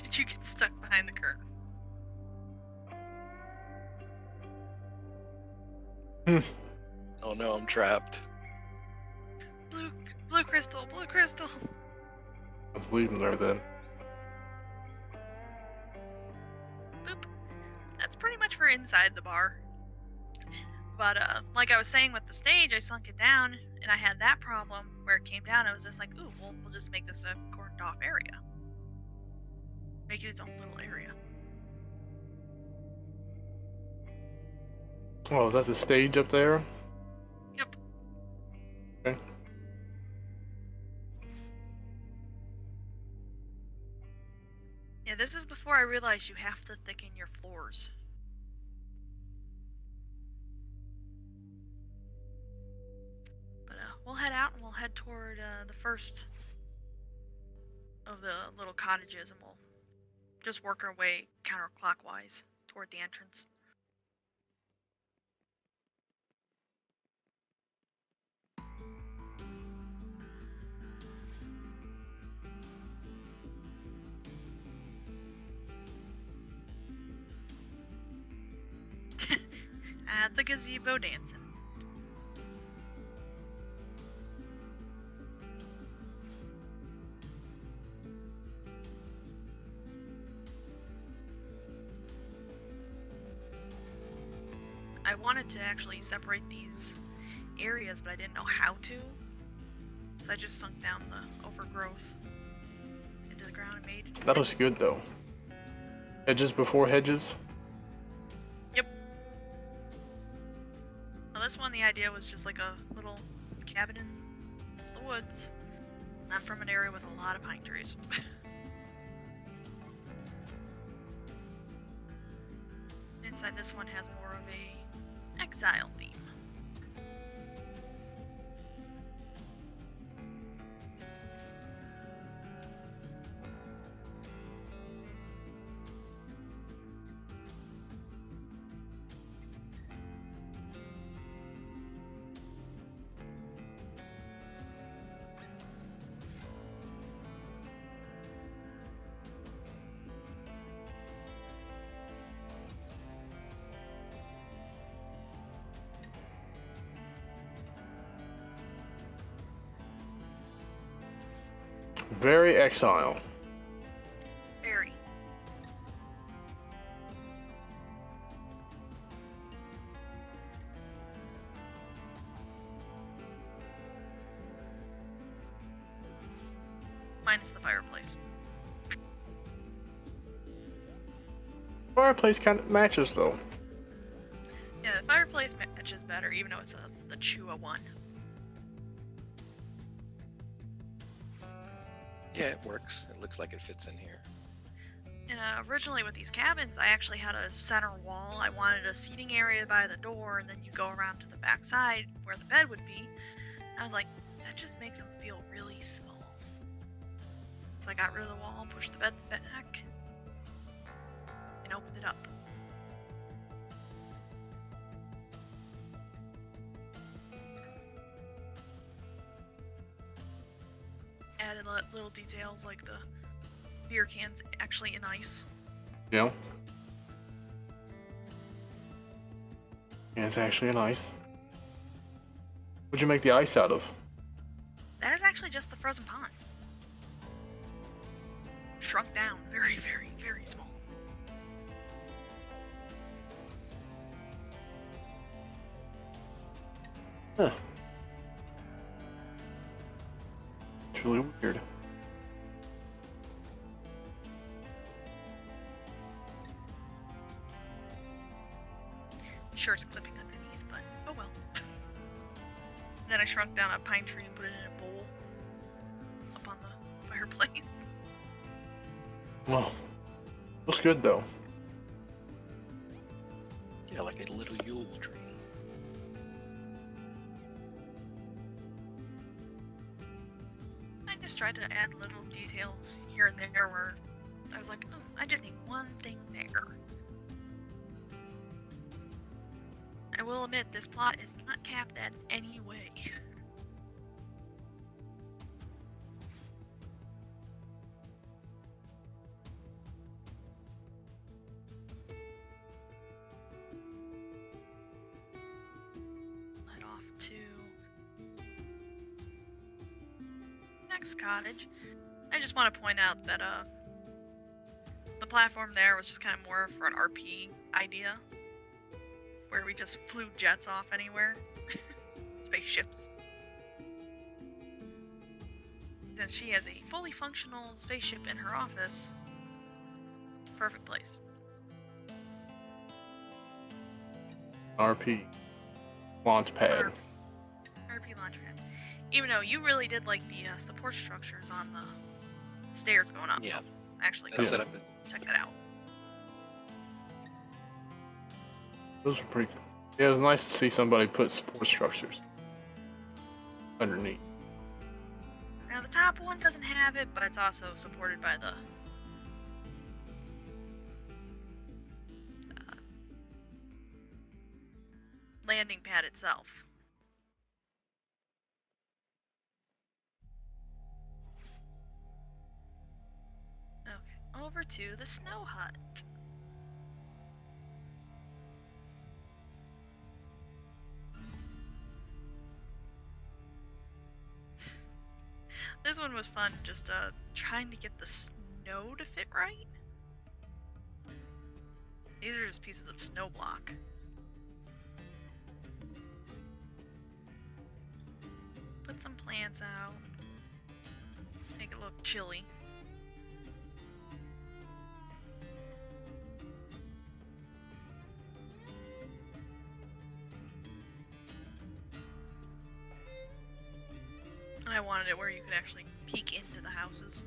S2: Did you get stuck behind the curtain?
S3: Oh no, I'm trapped.
S2: Blue crystal, blue crystal.
S1: Let's leave him there then.
S2: Boop. That's pretty much for inside the bar. But like I was saying with the stage, I sunk it down, and I had that problem where it came down. I was just like, ooh, we'll just make this a cordoned off area. Make it its own little area.
S1: Oh, is that the stage up there?
S2: Yep.
S1: Okay.
S2: Yeah, this is before I realized you have to thicken your floors. But we'll head out and we'll head toward the first of the little cottages, and we'll just work our way counterclockwise toward the entrance. At the gazebo dancing. I wanted to actually separate these areas, but I didn't know how to. So I just sunk down the overgrowth into the ground and made
S1: That looks good though. Hedges before hedges?
S2: Yep. Well, this one, the idea was just like a little cabin in the woods. I'm from an area with a lot of pine trees. Inside this one has more of a exile theme.
S1: Very exile.
S2: Very. Minus the fireplace.
S1: Fireplace kind of matches though.
S2: Yeah, the fireplace matches better, even though it's the Chua one.
S3: Yeah, it works. It looks like it fits in here.
S2: And originally with these cabins, I actually had a center wall. I wanted a seating area by the door, and then you go around to the back side where the bed would be. And I was like, that just makes them feel really small. So I got rid of the wall, pushed the beds back, and opened it up. Added little details like the beer cans actually in ice.
S1: Yeah. Yeah, it's actually nice. What'd you make the ice out of?
S2: That is actually just the frozen pond. Shrunk down very, very, very small.
S1: Huh. It's really weird.
S2: sure it's clipping underneath, but oh well. Then I shrunk down a pine tree and put it in a bowl up on the fireplace.
S1: Well, looks good though.
S3: Yeah, like a little Yule tree.
S2: I just tried to add little details here and there where I was like, oh, I just need one thing there. I will admit, this plot is not capped at any way. Head off to next cottage. I just want to point out that the platform there was just kind of more for an RP idea, where we just flew jets off anywhere. Spaceships. Since she has a fully functional spaceship in her office, perfect place.
S1: RP launch pad.
S2: RP launchpad. Even though you really did like the support structures on the stairs going up,
S3: Yeah.
S2: so actually
S3: That's set up.
S2: check that out.
S1: Those were pretty cool. Yeah, it was nice to see somebody put support structures underneath.
S2: Now the top one doesn't have it, but it's also supported by the landing pad itself. Okay, over to the snow hut. This one was fun, just trying to get the snow to fit right. These are just pieces of snow block. Put some plants out. Make it look chilly. And I wanted it where you could actually peek into the houses.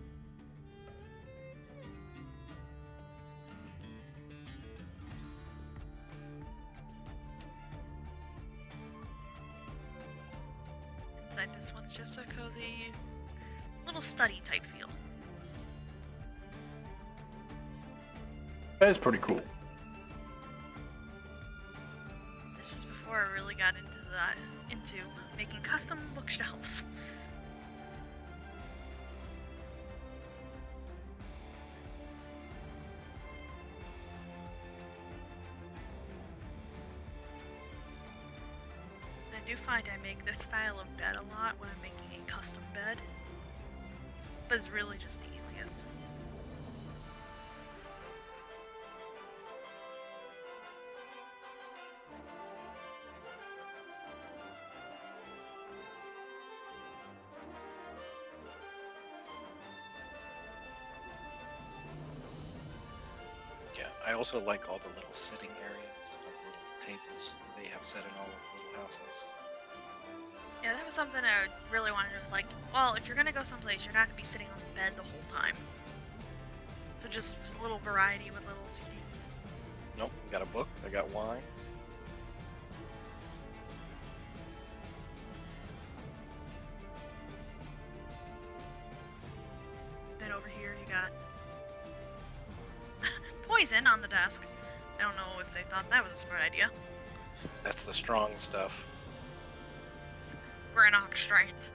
S2: Inside this one's just a cozy little study type feel.
S1: That is pretty cool.
S2: This is before I really got into making custom bookshelves. I do find I make this style of bed a lot when I'm making a custom bed, but it's really just the easiest.
S3: Yeah, I also like all the little sitting areas, all the little tables they have set in all of the little houses.
S2: Yeah, that was something I really wanted. It was like, well, if you're gonna go someplace, you're not gonna be sitting on the bed the whole time. So just a little variety with little seating.
S3: Nope, I got a book, I got wine.
S2: Then over here you got poison on the desk. I don't know if they thought that was a smart idea.
S3: That's the strong stuff.
S2: Granok strength.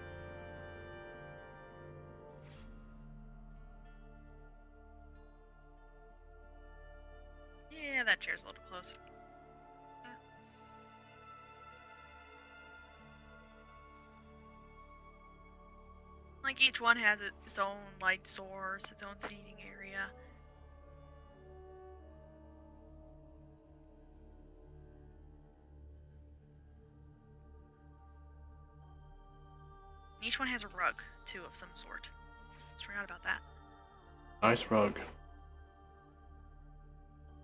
S2: Yeah, that chair's a little close. Like each one has its own light source, its own seating area. Each one has a rug, too, of some sort. Just forgot about that.
S1: Nice rug.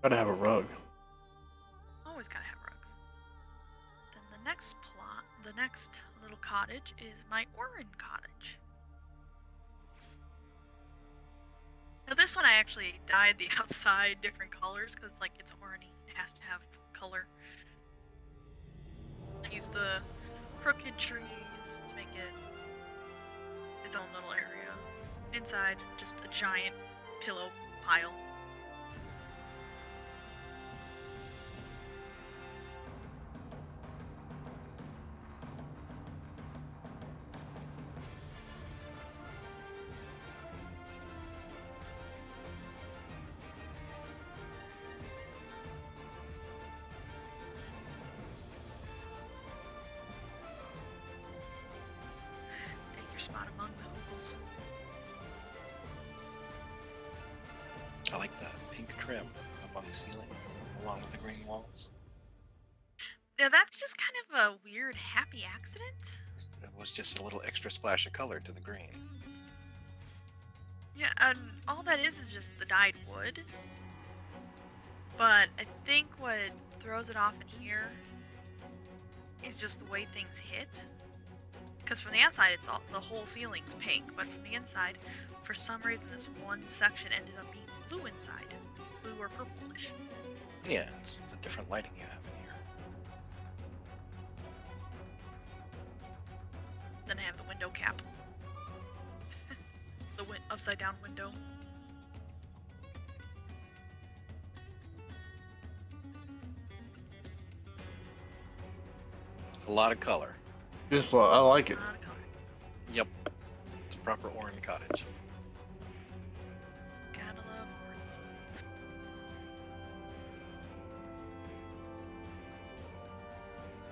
S1: Gotta have a rug.
S2: Always gotta have rugs. next plot, the next little cottage is my Orin cottage. Now this one I actually dyed the outside different colors because like it's Orin-y, it has to have color. I used the crooked trees to make it its own little area. Inside, just a giant pillow pile. Take your spot among the hooples.
S3: I like that pink trim up on the ceiling, along with the green walls.
S2: Now that's just kind of a weird happy accident.
S3: It was just a little extra splash of color to the green.
S2: Yeah, and all that is just the dyed wood. But I think what throws it off in here is just the way things hit. Because from the outside, it's all the whole ceiling's pink, but from the inside, for some reason, this one section ended up being blue inside, blue or purplish.
S3: Yeah, it's the different lighting you have in here.
S2: Then I have the window cap, the upside down window.
S3: It's a lot of color.
S1: Just I like it.
S2: A lot of color.
S3: Yep, it's a proper Orin cottage.
S2: Gotta love Orins.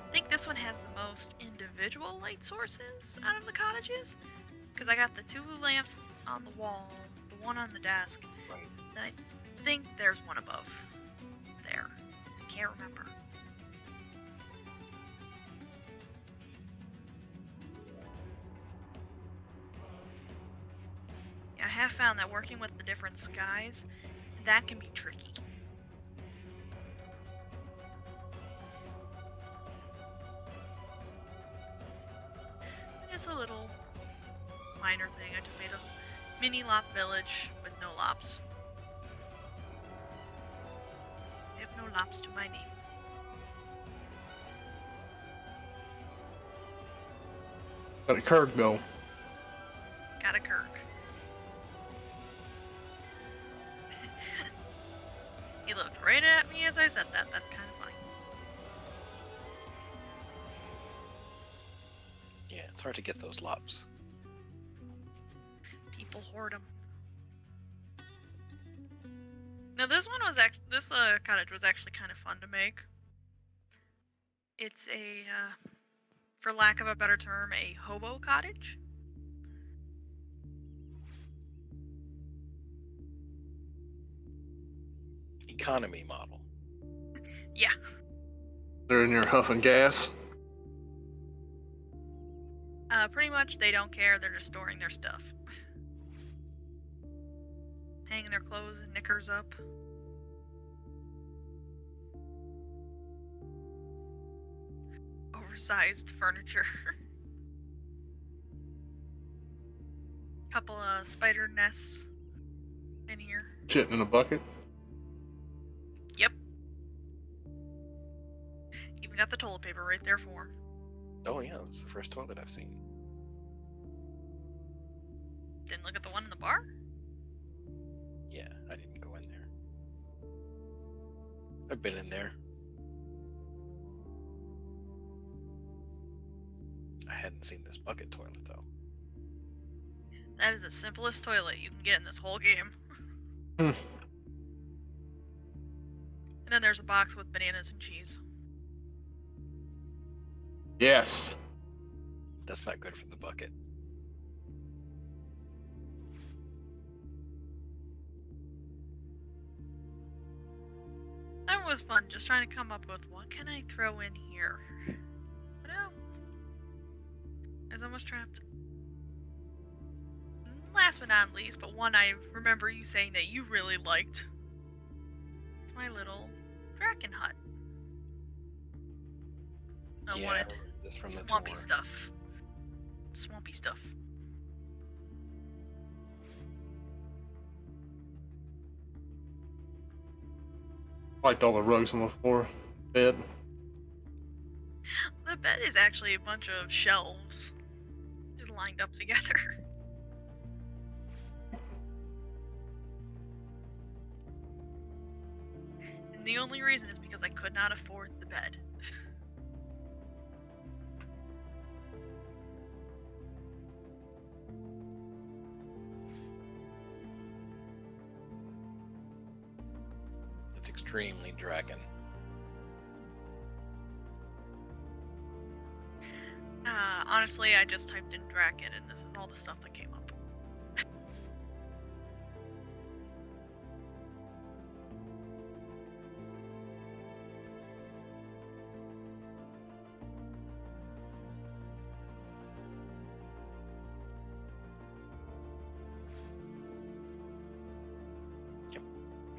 S2: I think this one has the most individual light sources out of the cottages. Because I got the 2 lamps on the wall, the one on the desk,
S3: Right.
S2: then I think there's one above there. I can't remember. Yeah, I have found that working with the different skies, that can be tricky. Just a little minor thing. I just made a mini lop village with no lops. I have no lops to my name.
S1: Got a curve though.
S2: Got a Kirk. He looked right at me as I said that. That's kind of funny.
S3: Yeah, it's hard to get those lops.
S2: People hoard them. Now this one was this cottage was actually kind of fun to make. It's a, for lack of a better term, a hobo cottage.
S3: Economy model.
S2: Yeah.
S1: They're in here huffing gas.
S2: Pretty much they don't care. They're just storing their stuff. Hanging their clothes and knickers up. Oversized furniture. Couple of spider nests in here.
S1: Shitting in a bucket.
S2: Yep. Even got the toilet paper right there for 'em.
S3: Oh yeah, that's the first toilet I've seen.
S2: Didn't look at the one in the bar?
S3: Yeah, I didn't go in there. I've been in there. I hadn't seen this bucket toilet though.
S2: That is the simplest toilet you can get in this whole game.
S1: Hmm.
S2: And then there's a box with bananas and cheese.
S1: Yes.
S3: That's not good for the bucket.
S2: That was fun, just trying to come up with what can I throw in here. But no. I was almost trapped. Last but not least, but one I remember you saying that you really liked. It's my little Draken hut. I
S3: Yeah,
S2: wanted
S3: this from the
S2: swampy
S3: tour.
S2: stuff. Swampy stuff.
S1: Liked all the rugs on the floor. Bed.
S2: The bed is actually a bunch of shelves just lined up together. And the only reason is because I could not afford the bed.
S3: It's extremely dragon.
S2: Honestly, I just typed in Draken and this is all the stuff that came up.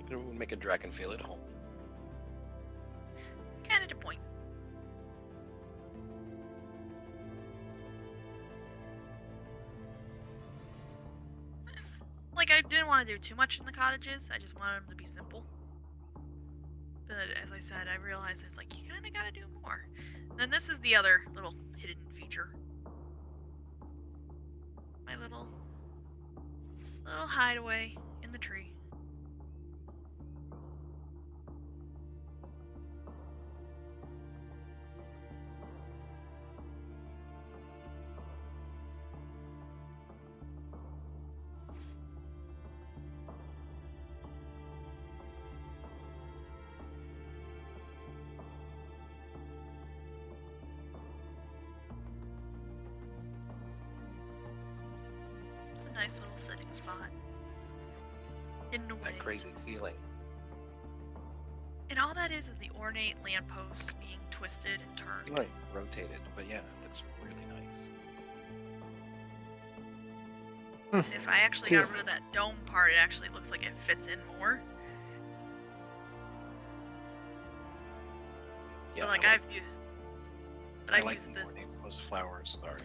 S3: It would make a dragon feel at home.
S2: Kinda to point. Like, I didn't want to do too much in the cottages, I just wanted them to be simple. But as I said, I realized it's like, you kinda gotta do more. And then this is the other little hidden feature. My little hideaway in the tree. It's a nice little sitting spot. In a way.
S3: That crazy ceiling.
S2: And all that is the ornate lampposts being twisted and turned.
S3: Right. Rotated, but yeah, it looks really nice.
S2: And if I actually got rid of that dome part, it actually looks like it fits in more.
S3: Yeah,
S2: But like
S3: I
S2: I've used, but I
S3: like
S2: use
S3: the
S2: this.
S3: morning, those flowers. Sorry.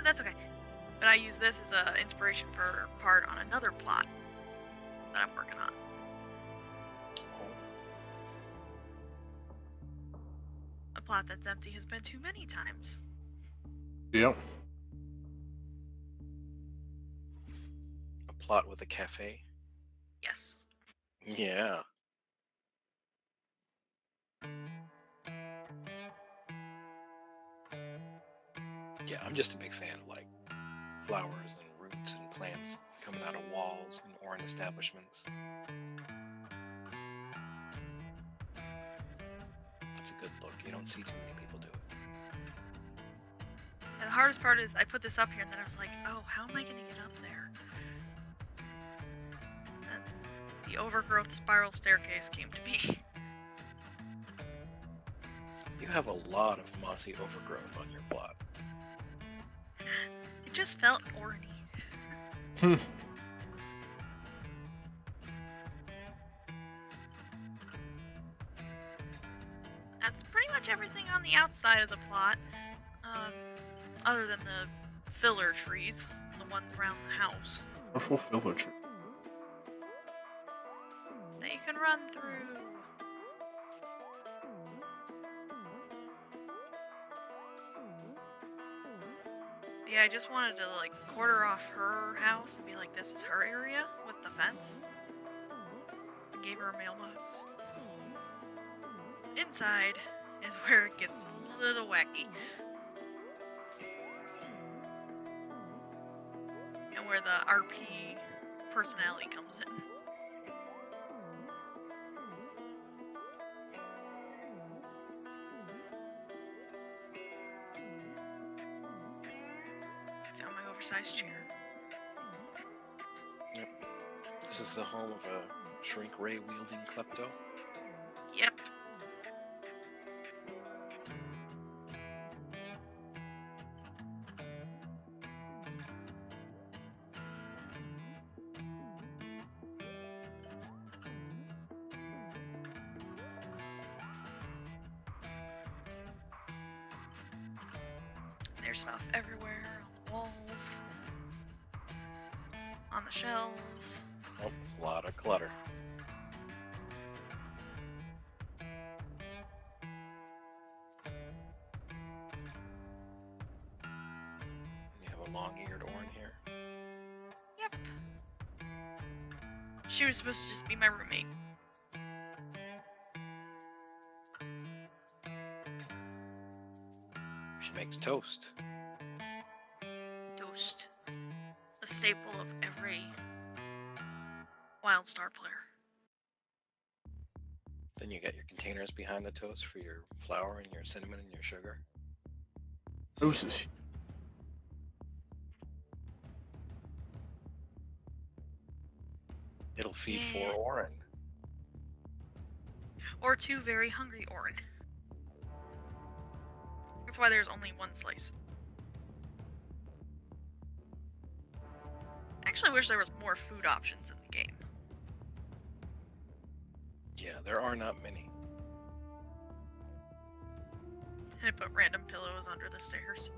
S2: That's okay. But I use this as a inspiration for part on another plot that I'm working on. A plot that's empty has been too many times.
S1: Yep.
S3: A plot with a cafe.
S2: Yes.
S3: Yeah. Yeah, I'm just a big fan of like flowers and roots and plants coming out of walls and orange establishments. It's a good look. You don't see too many people do it.
S2: And the hardest part is I put this up here and then I was like, oh, how am I going to get up there? And the overgrowth spiral staircase came to be.
S3: You have a lot of mossy overgrowth on your plot.
S2: It just felt orny. That's pretty much everything on the outside of the plot. Other than the filler trees, the ones around the house.
S1: Purple filler tree.
S2: That you can run through. Yeah, I just wanted to like quarter off her house and be like, this is her area with the fence. I gave her a mailbox. Inside is where it gets a little wacky. And where the RP personality comes in. I found my oversized chair.
S3: Yep. This is the home of a shrink ray wielding klepto.
S2: Yep. There's stuff everywhere, on the walls, on the shelves.
S3: Oh, it's a lot of clutter. You have a long-eared Orin here.
S2: Yep. She was supposed to just be my roommate.
S3: She makes toast.
S2: Toast. A staple of every WildStar player.
S3: Then you got your containers behind the toast for your flour and your cinnamon and your sugar.
S1: Deuces.
S3: It'll feed
S2: Yeah.
S3: 4 Orin.
S2: Or 2 very hungry Orin. That's why there's only 1 slice. Actually, I wish there was more food options in the game.
S3: Yeah, there are not many.
S2: And I put random pillows under the stairs.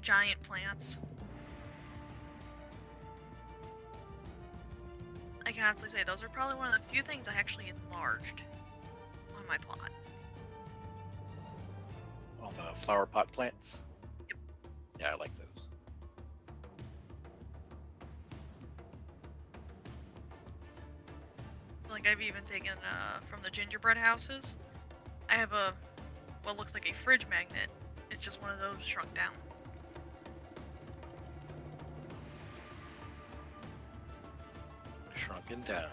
S2: Giant plants. I can honestly say those are probably one of the few things I actually enlarged on my plot.
S3: All the flower pot plants.
S2: Yep.
S3: Yeah, I like those.
S2: Like I've even taken from the gingerbread houses. I have what looks like a fridge magnet. It's just one of those shrunk down.
S3: Shrunken down.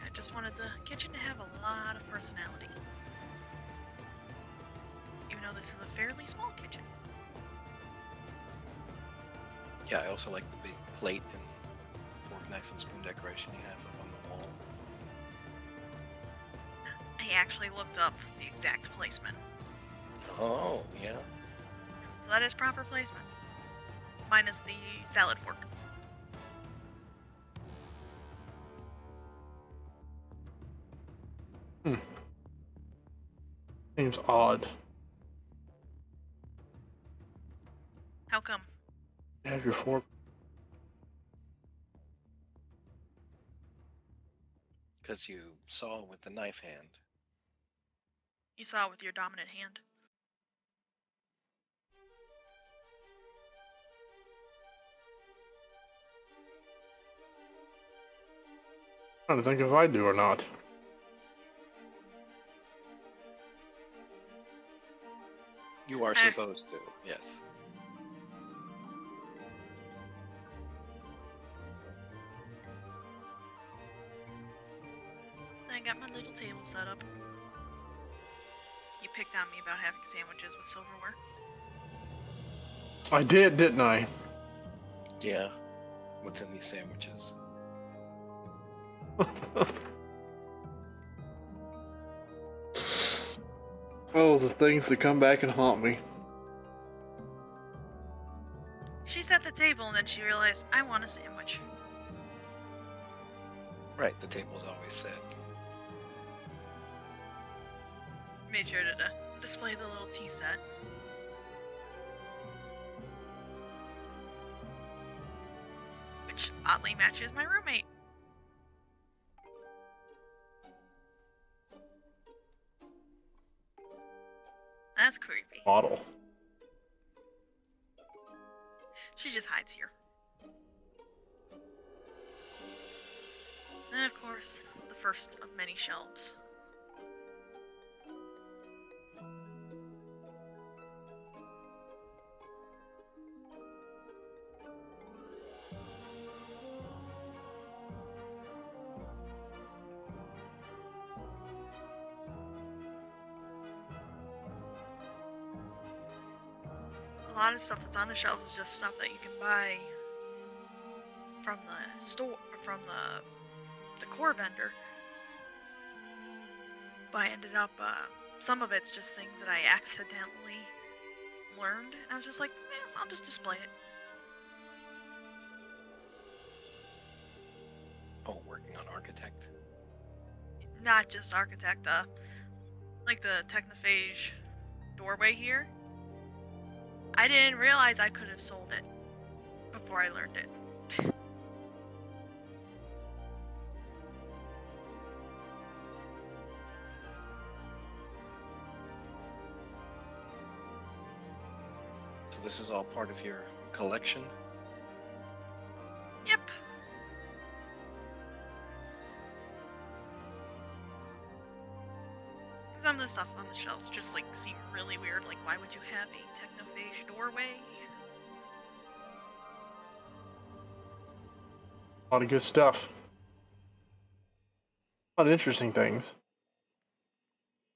S2: I just wanted the kitchen to have a lot of personality. Even though this is a fairly small kitchen.
S3: Yeah, I also like the big plate and fork, knife, and spoon decoration you have up on the wall.
S2: I actually looked up the exact placement.
S3: Oh, yeah.
S2: So that is proper placement. Minus the salad fork.
S1: Seems odd.
S2: How come?
S1: You have your fork.
S3: Because you saw with the knife hand.
S2: You saw it with your dominant hand.
S1: Trying to think if I do or not.
S3: You are supposed to, yes.
S2: Then I got my little table set up. You picked on me about having sandwiches with silverware.
S1: I did, didn't I?
S3: Yeah. What's in these sandwiches?
S1: Oh, the things that come back and haunt me.
S2: She set the table and then she realized, I want a sandwich.
S3: Right, the table's always set.
S2: Made sure to display the little tea set. Which oddly matches my roommate. That's creepy.
S1: Bottle.
S2: She just hides here. And of course, the first of many shelves. A lot of stuff that's on the shelves is just stuff that you can buy from the store, from the core vendor. But I ended up, some of it's just things that I accidentally learned, and I was just like, I'll just display it.
S3: Oh, working on architect.
S2: Not just architect, like the technophage doorway here. I didn't realize I could have sold it before I learned it.
S3: So this is all part of your collection?
S2: Yep. Some of the stuff on the shelves just like seem really weird. Like, why would you have a technophage doorway?
S1: A lot of good stuff. A lot of interesting things.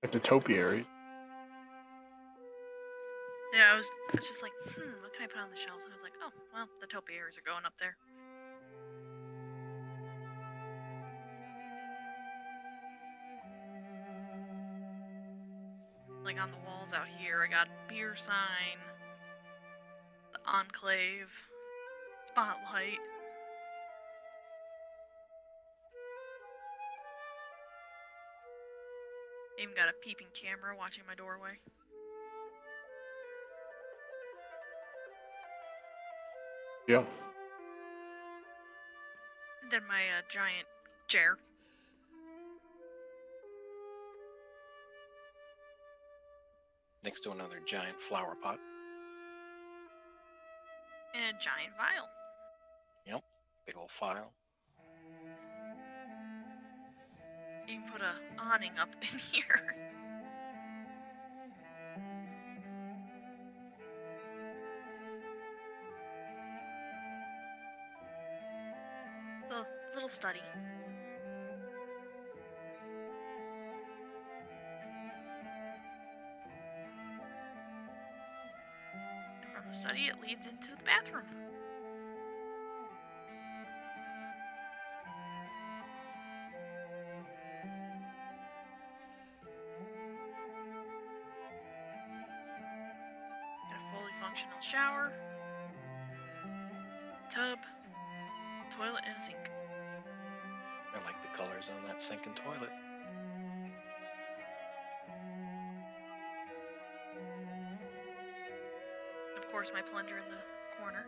S1: Like the topiaries.
S2: Yeah, I was just like, what can I put on the shelves? And I was like, oh, well, the topiaries are going up there. Like on the walls out here, I got beer sign, the enclave, spotlight. Even got a peeping camera watching my doorway.
S1: Yeah.
S2: And then my giant chair.
S3: Next to another giant flower pot.
S2: And a giant vial.
S3: Yep. Big old file.
S2: You can put a awning up in here. The little study. And from the study, it leads into the bathroom. Got a fully functional shower, tub, toilet, and a sink.
S3: I like the colors on that sink and toilet.
S2: Of course, my plunger in the corner.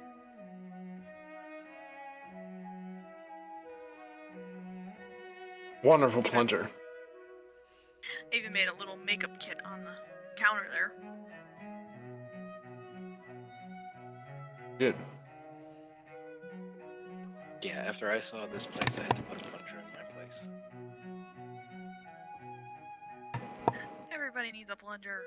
S1: Wonderful plunger.
S2: I even made a little makeup kit on the counter there.
S1: Good.
S3: Yeah, after I saw this place, I had to put a plunger in my place.
S2: Everybody needs a plunger.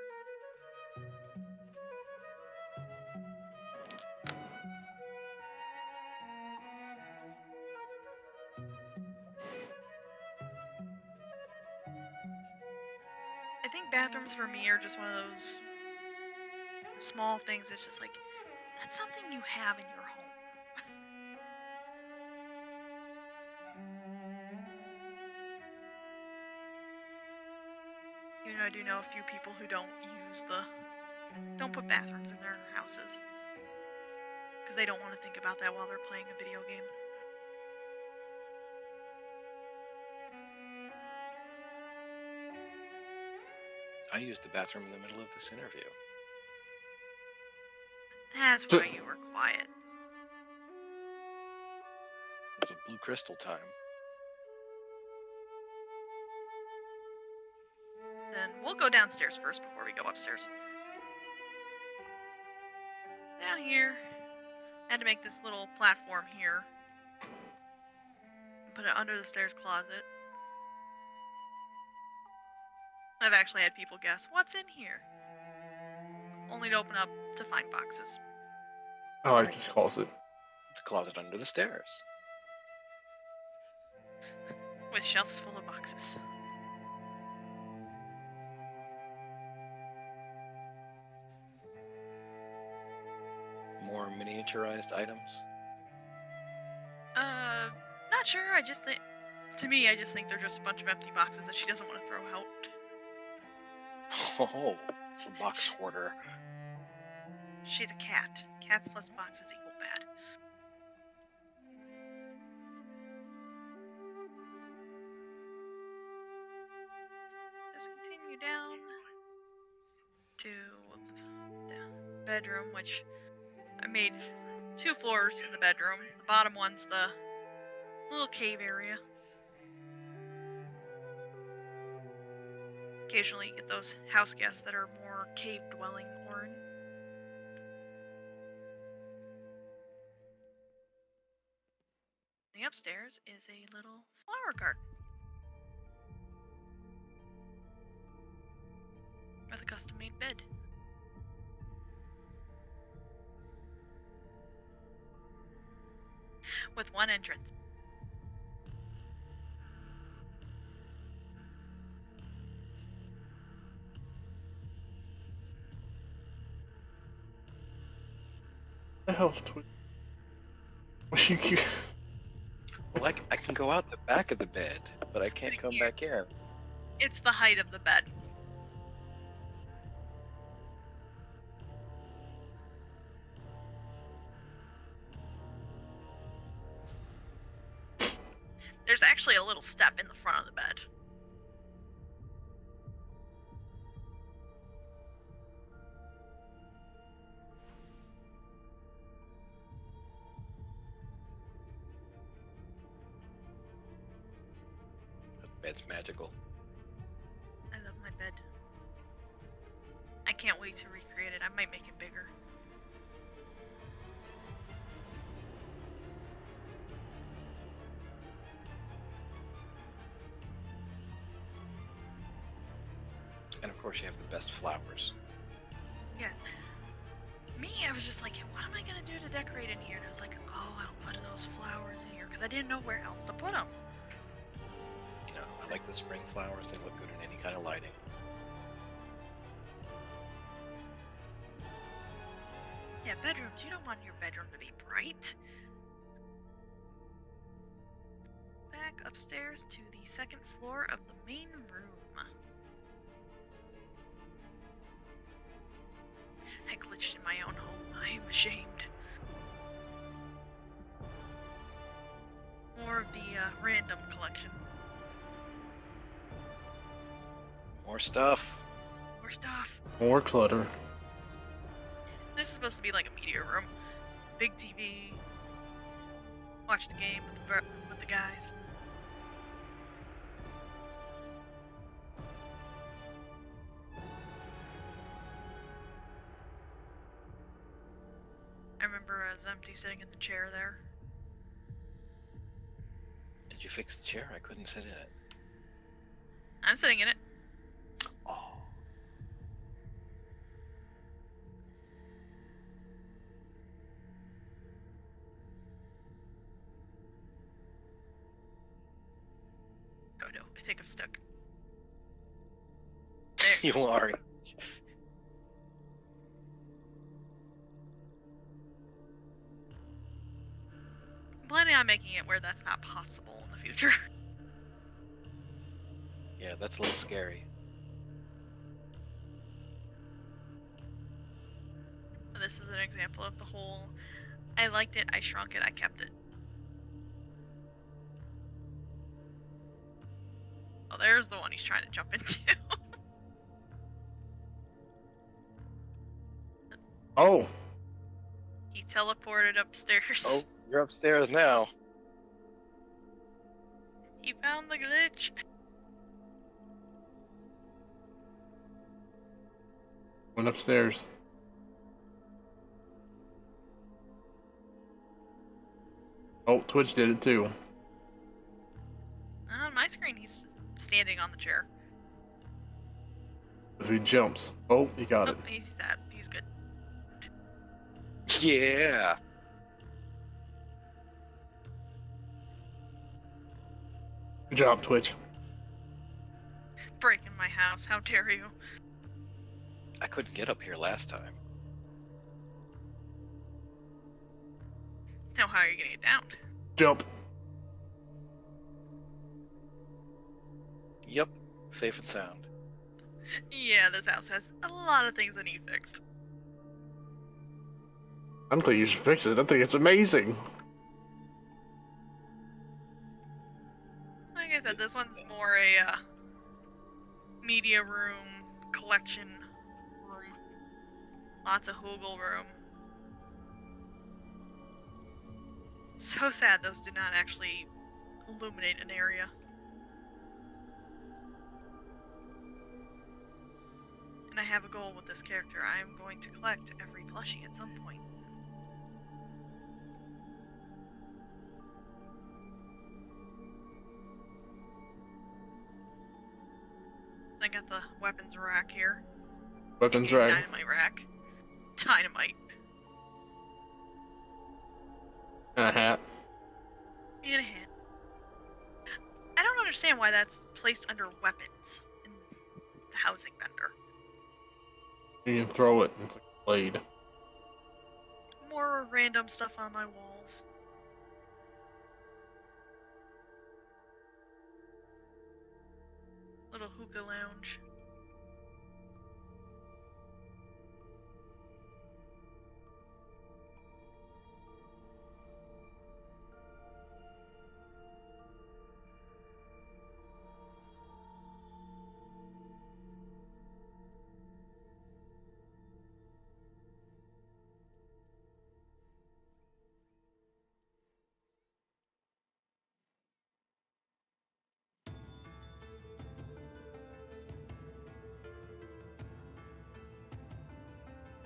S2: I think bathrooms for me are just one of those small things. It's just like, that's something you have in your home. Even though I do know a few people who don't put bathrooms in their houses. Because they don't want to think about that while they're playing a video game.
S3: I used the bathroom in the middle of this interview.
S2: That's why you were quiet.
S3: It was a blue crystal time.
S2: Then we'll go downstairs first before we go upstairs. Down here, I had to make this little platform here. Put it under the stairs closet. I've actually had people guess, what's in here? Only to open up to find boxes.
S1: I like this closet.
S3: It's a closet under the stairs.
S2: With shelves full of boxes.
S3: More miniaturized items.
S2: Not sure. I just think they're just a bunch of empty boxes that she doesn't want to throw out.
S3: Oh, it's a box hoarder.
S2: She's a cat. Cats plus boxes equal bad. to the bedroom, which I made 2 floors in the bedroom. The bottom one's the little cave area. Occasionally you get those house guests that are more cave dwelling oriented. The upstairs is a little flower garden with a custom made bed. With one entrance.
S1: The hell's Twitch? Was you cute?
S3: Well, I can go out the back of the bed, but I can't come back in.
S2: It's the height of the bed. There's actually a little step in the front of the bed.
S3: The bed's magical.
S2: I love my bed. I can't wait to recreate it. I might make it bigger.
S3: And of course, you have the best flowers.
S2: Yes. Me, I was just like, what am I gonna do to decorate in here? And I was like, oh, I'll put those flowers in here because I didn't know where else to put them.
S3: You know, I like the spring flowers. They look good in any kind of lighting.
S2: Yeah, bedrooms. You don't want your bedroom to be bright. Back upstairs to the 2nd floor of the main room. I glitched in my own home. I am ashamed. More of the random collection.
S3: More stuff.
S2: More stuff.
S1: More clutter.
S2: This is supposed to be like a media room. Big TV. Watch the game with the guys. I remember I was empty sitting in the chair there.
S3: Did you fix the chair? I couldn't sit in it.
S2: I'm sitting in it.
S3: Oh.
S2: Oh no, I think I'm stuck. There.
S3: You are.
S2: I'm planning on making it where that's not possible in the future.
S3: Yeah, that's a little scary.
S2: This is an example of the whole, I liked it, I shrunk it, I kept it. Oh, there's the one he's trying to jump into.
S1: Oh,
S2: He teleported upstairs.
S3: Oh, you're upstairs now.
S2: He found the glitch.
S1: went upstairs. Oh, Twitch did it too.
S2: On my screen, he's standing on the chair.
S1: If he jumps. Oh, he got it.
S2: He's sad. He's good.
S3: Yeah.
S1: Good job, Twitch.
S2: Breaking my house. How dare you?
S3: I couldn't get up here last time.
S2: Now how are you gonna get down?
S1: Jump.
S3: Yep. Safe and sound.
S2: Yeah, this house has a lot of things that need fixed.
S1: I don't think you should fix it. I think it's amazing.
S2: Like I said, this one's more a media room, collection room. Lots of hoogle room. So sad those do not actually illuminate an area. And I have a goal with this character. I am going to collect every plushie at some point. I got the weapons rack here.
S1: Weapons
S2: aka
S1: rack.
S2: Dynamite rack. Dynamite.
S1: And a hat.
S2: And a hat. I don't understand why that's placed under weapons in the housing vendor.
S1: You can throw it. It's like a blade.
S2: More random stuff on my walls. Little hookah lounge.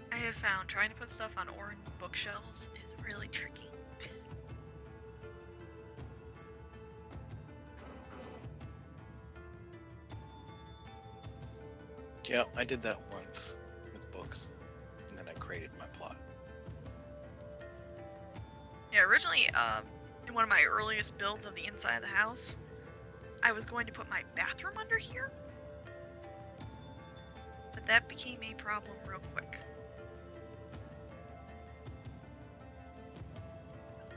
S2: I have found trying to put stuff on orange bookshelves is really tricky.
S3: Yeah, I did that once with books, and then I created my plot.
S2: Yeah, originally, in one of my earliest builds of the inside of the house, I was going to put my bathroom under here, but that became a problem real quick.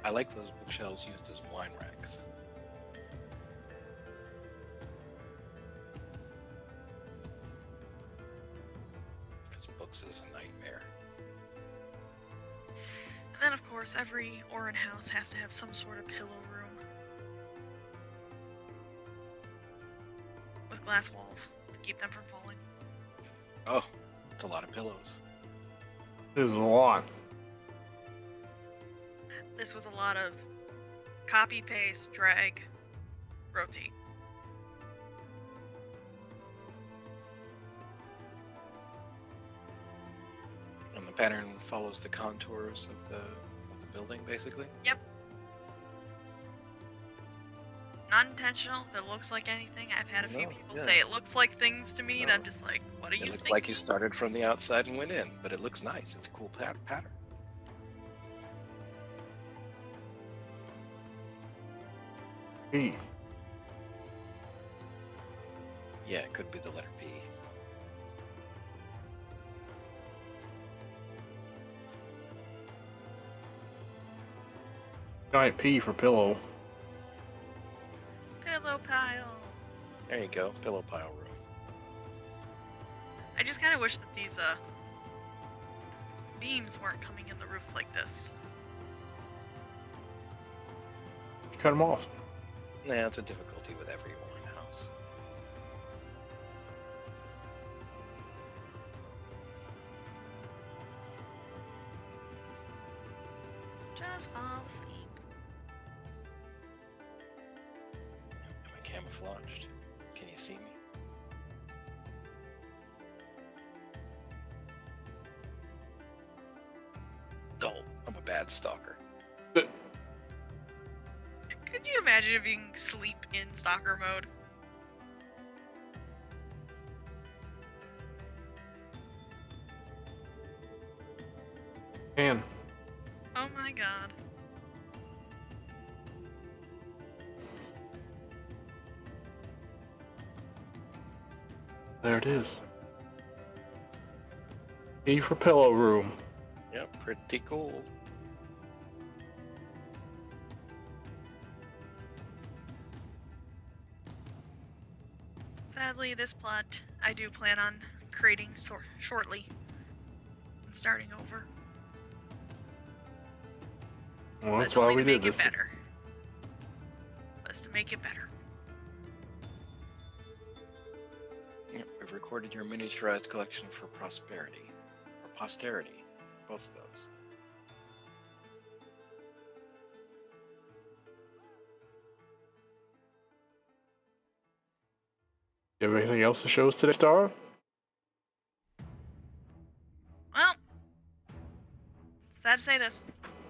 S3: I like those bookshelves used as wine racks. Because books is a nightmare.
S2: And then, of course, every Orin house has to have some sort of pillow room with glass walls to keep them from falling.
S3: Oh, it's a lot of pillows.
S1: There's a lot.
S2: This was a lot of copy, paste, drag, rotate.
S3: And the pattern follows the contours of the building, basically.
S2: Yep. Not intentional. If it looks like anything, I've had a few
S3: No,
S2: people
S3: yeah.
S2: say it looks like things to me, and
S3: No.
S2: I'm just like, what do you
S3: It looks
S2: think?
S3: like you started from the outside and went in, but it looks nice. It's a cool pattern.
S1: P.
S3: Yeah, it could be the letter P.
S1: Giant P for pillow.
S2: Pillow pile.
S3: There you go, pillow pile room.
S2: I just kind of wish that these beams weren't coming in the roof like this.
S1: Cut them off.
S3: Nah, it's a difficulty with every Warren house.
S2: Just fall asleep.
S3: Am I camouflaged? Can you see me? Oh, I'm a bad stalker.
S2: Could you imagine being sleep in stalker mode?
S1: Man.
S2: Oh my god.
S1: There it is. P for pillow room.
S3: Yep, pretty cool.
S2: Sadly, this plot I do plan on creating shortly and starting over.
S1: Well,
S2: But
S1: that's
S2: it's
S1: why
S2: only
S1: we
S2: to
S1: did
S2: make it
S1: this.
S2: better. That's to make it better.
S3: Yep, we've recorded your miniaturized collection for prosperity. Or posterity. Both of those.
S1: You have anything else to show us today, Stara?
S2: Well, sad to say this,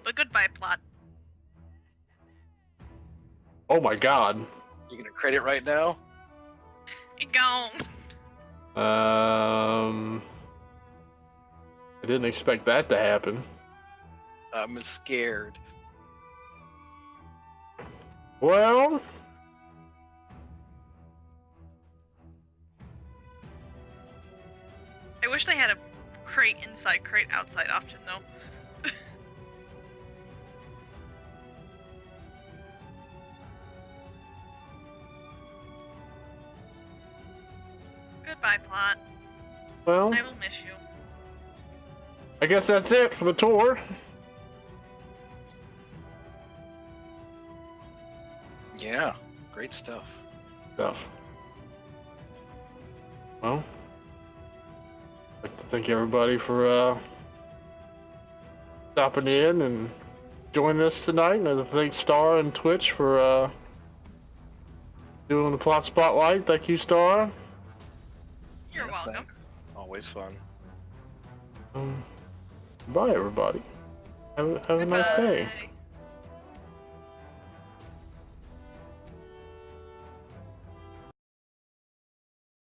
S2: but goodbye, plot.
S1: Oh my god.
S3: You gonna credit right now?
S2: He gone.
S1: I didn't expect that to happen.
S3: I'm scared.
S1: Well,
S2: I wish they had a crate inside, crate outside option though. Goodbye, plot.
S1: well,
S2: I will miss you.
S1: I guess that's it for the tour.
S3: Yeah, great stuff.
S1: Stuff. Well, I'd like to thank everybody for stopping in and joining us tonight. And I'd like to thank Star and Twitch for doing the plot spotlight. Thank you, Star.
S2: You're
S3: Yes,
S2: welcome.
S3: thanks. Always fun.
S1: Bye, everybody. Have a nice day.
S2: Goodbye.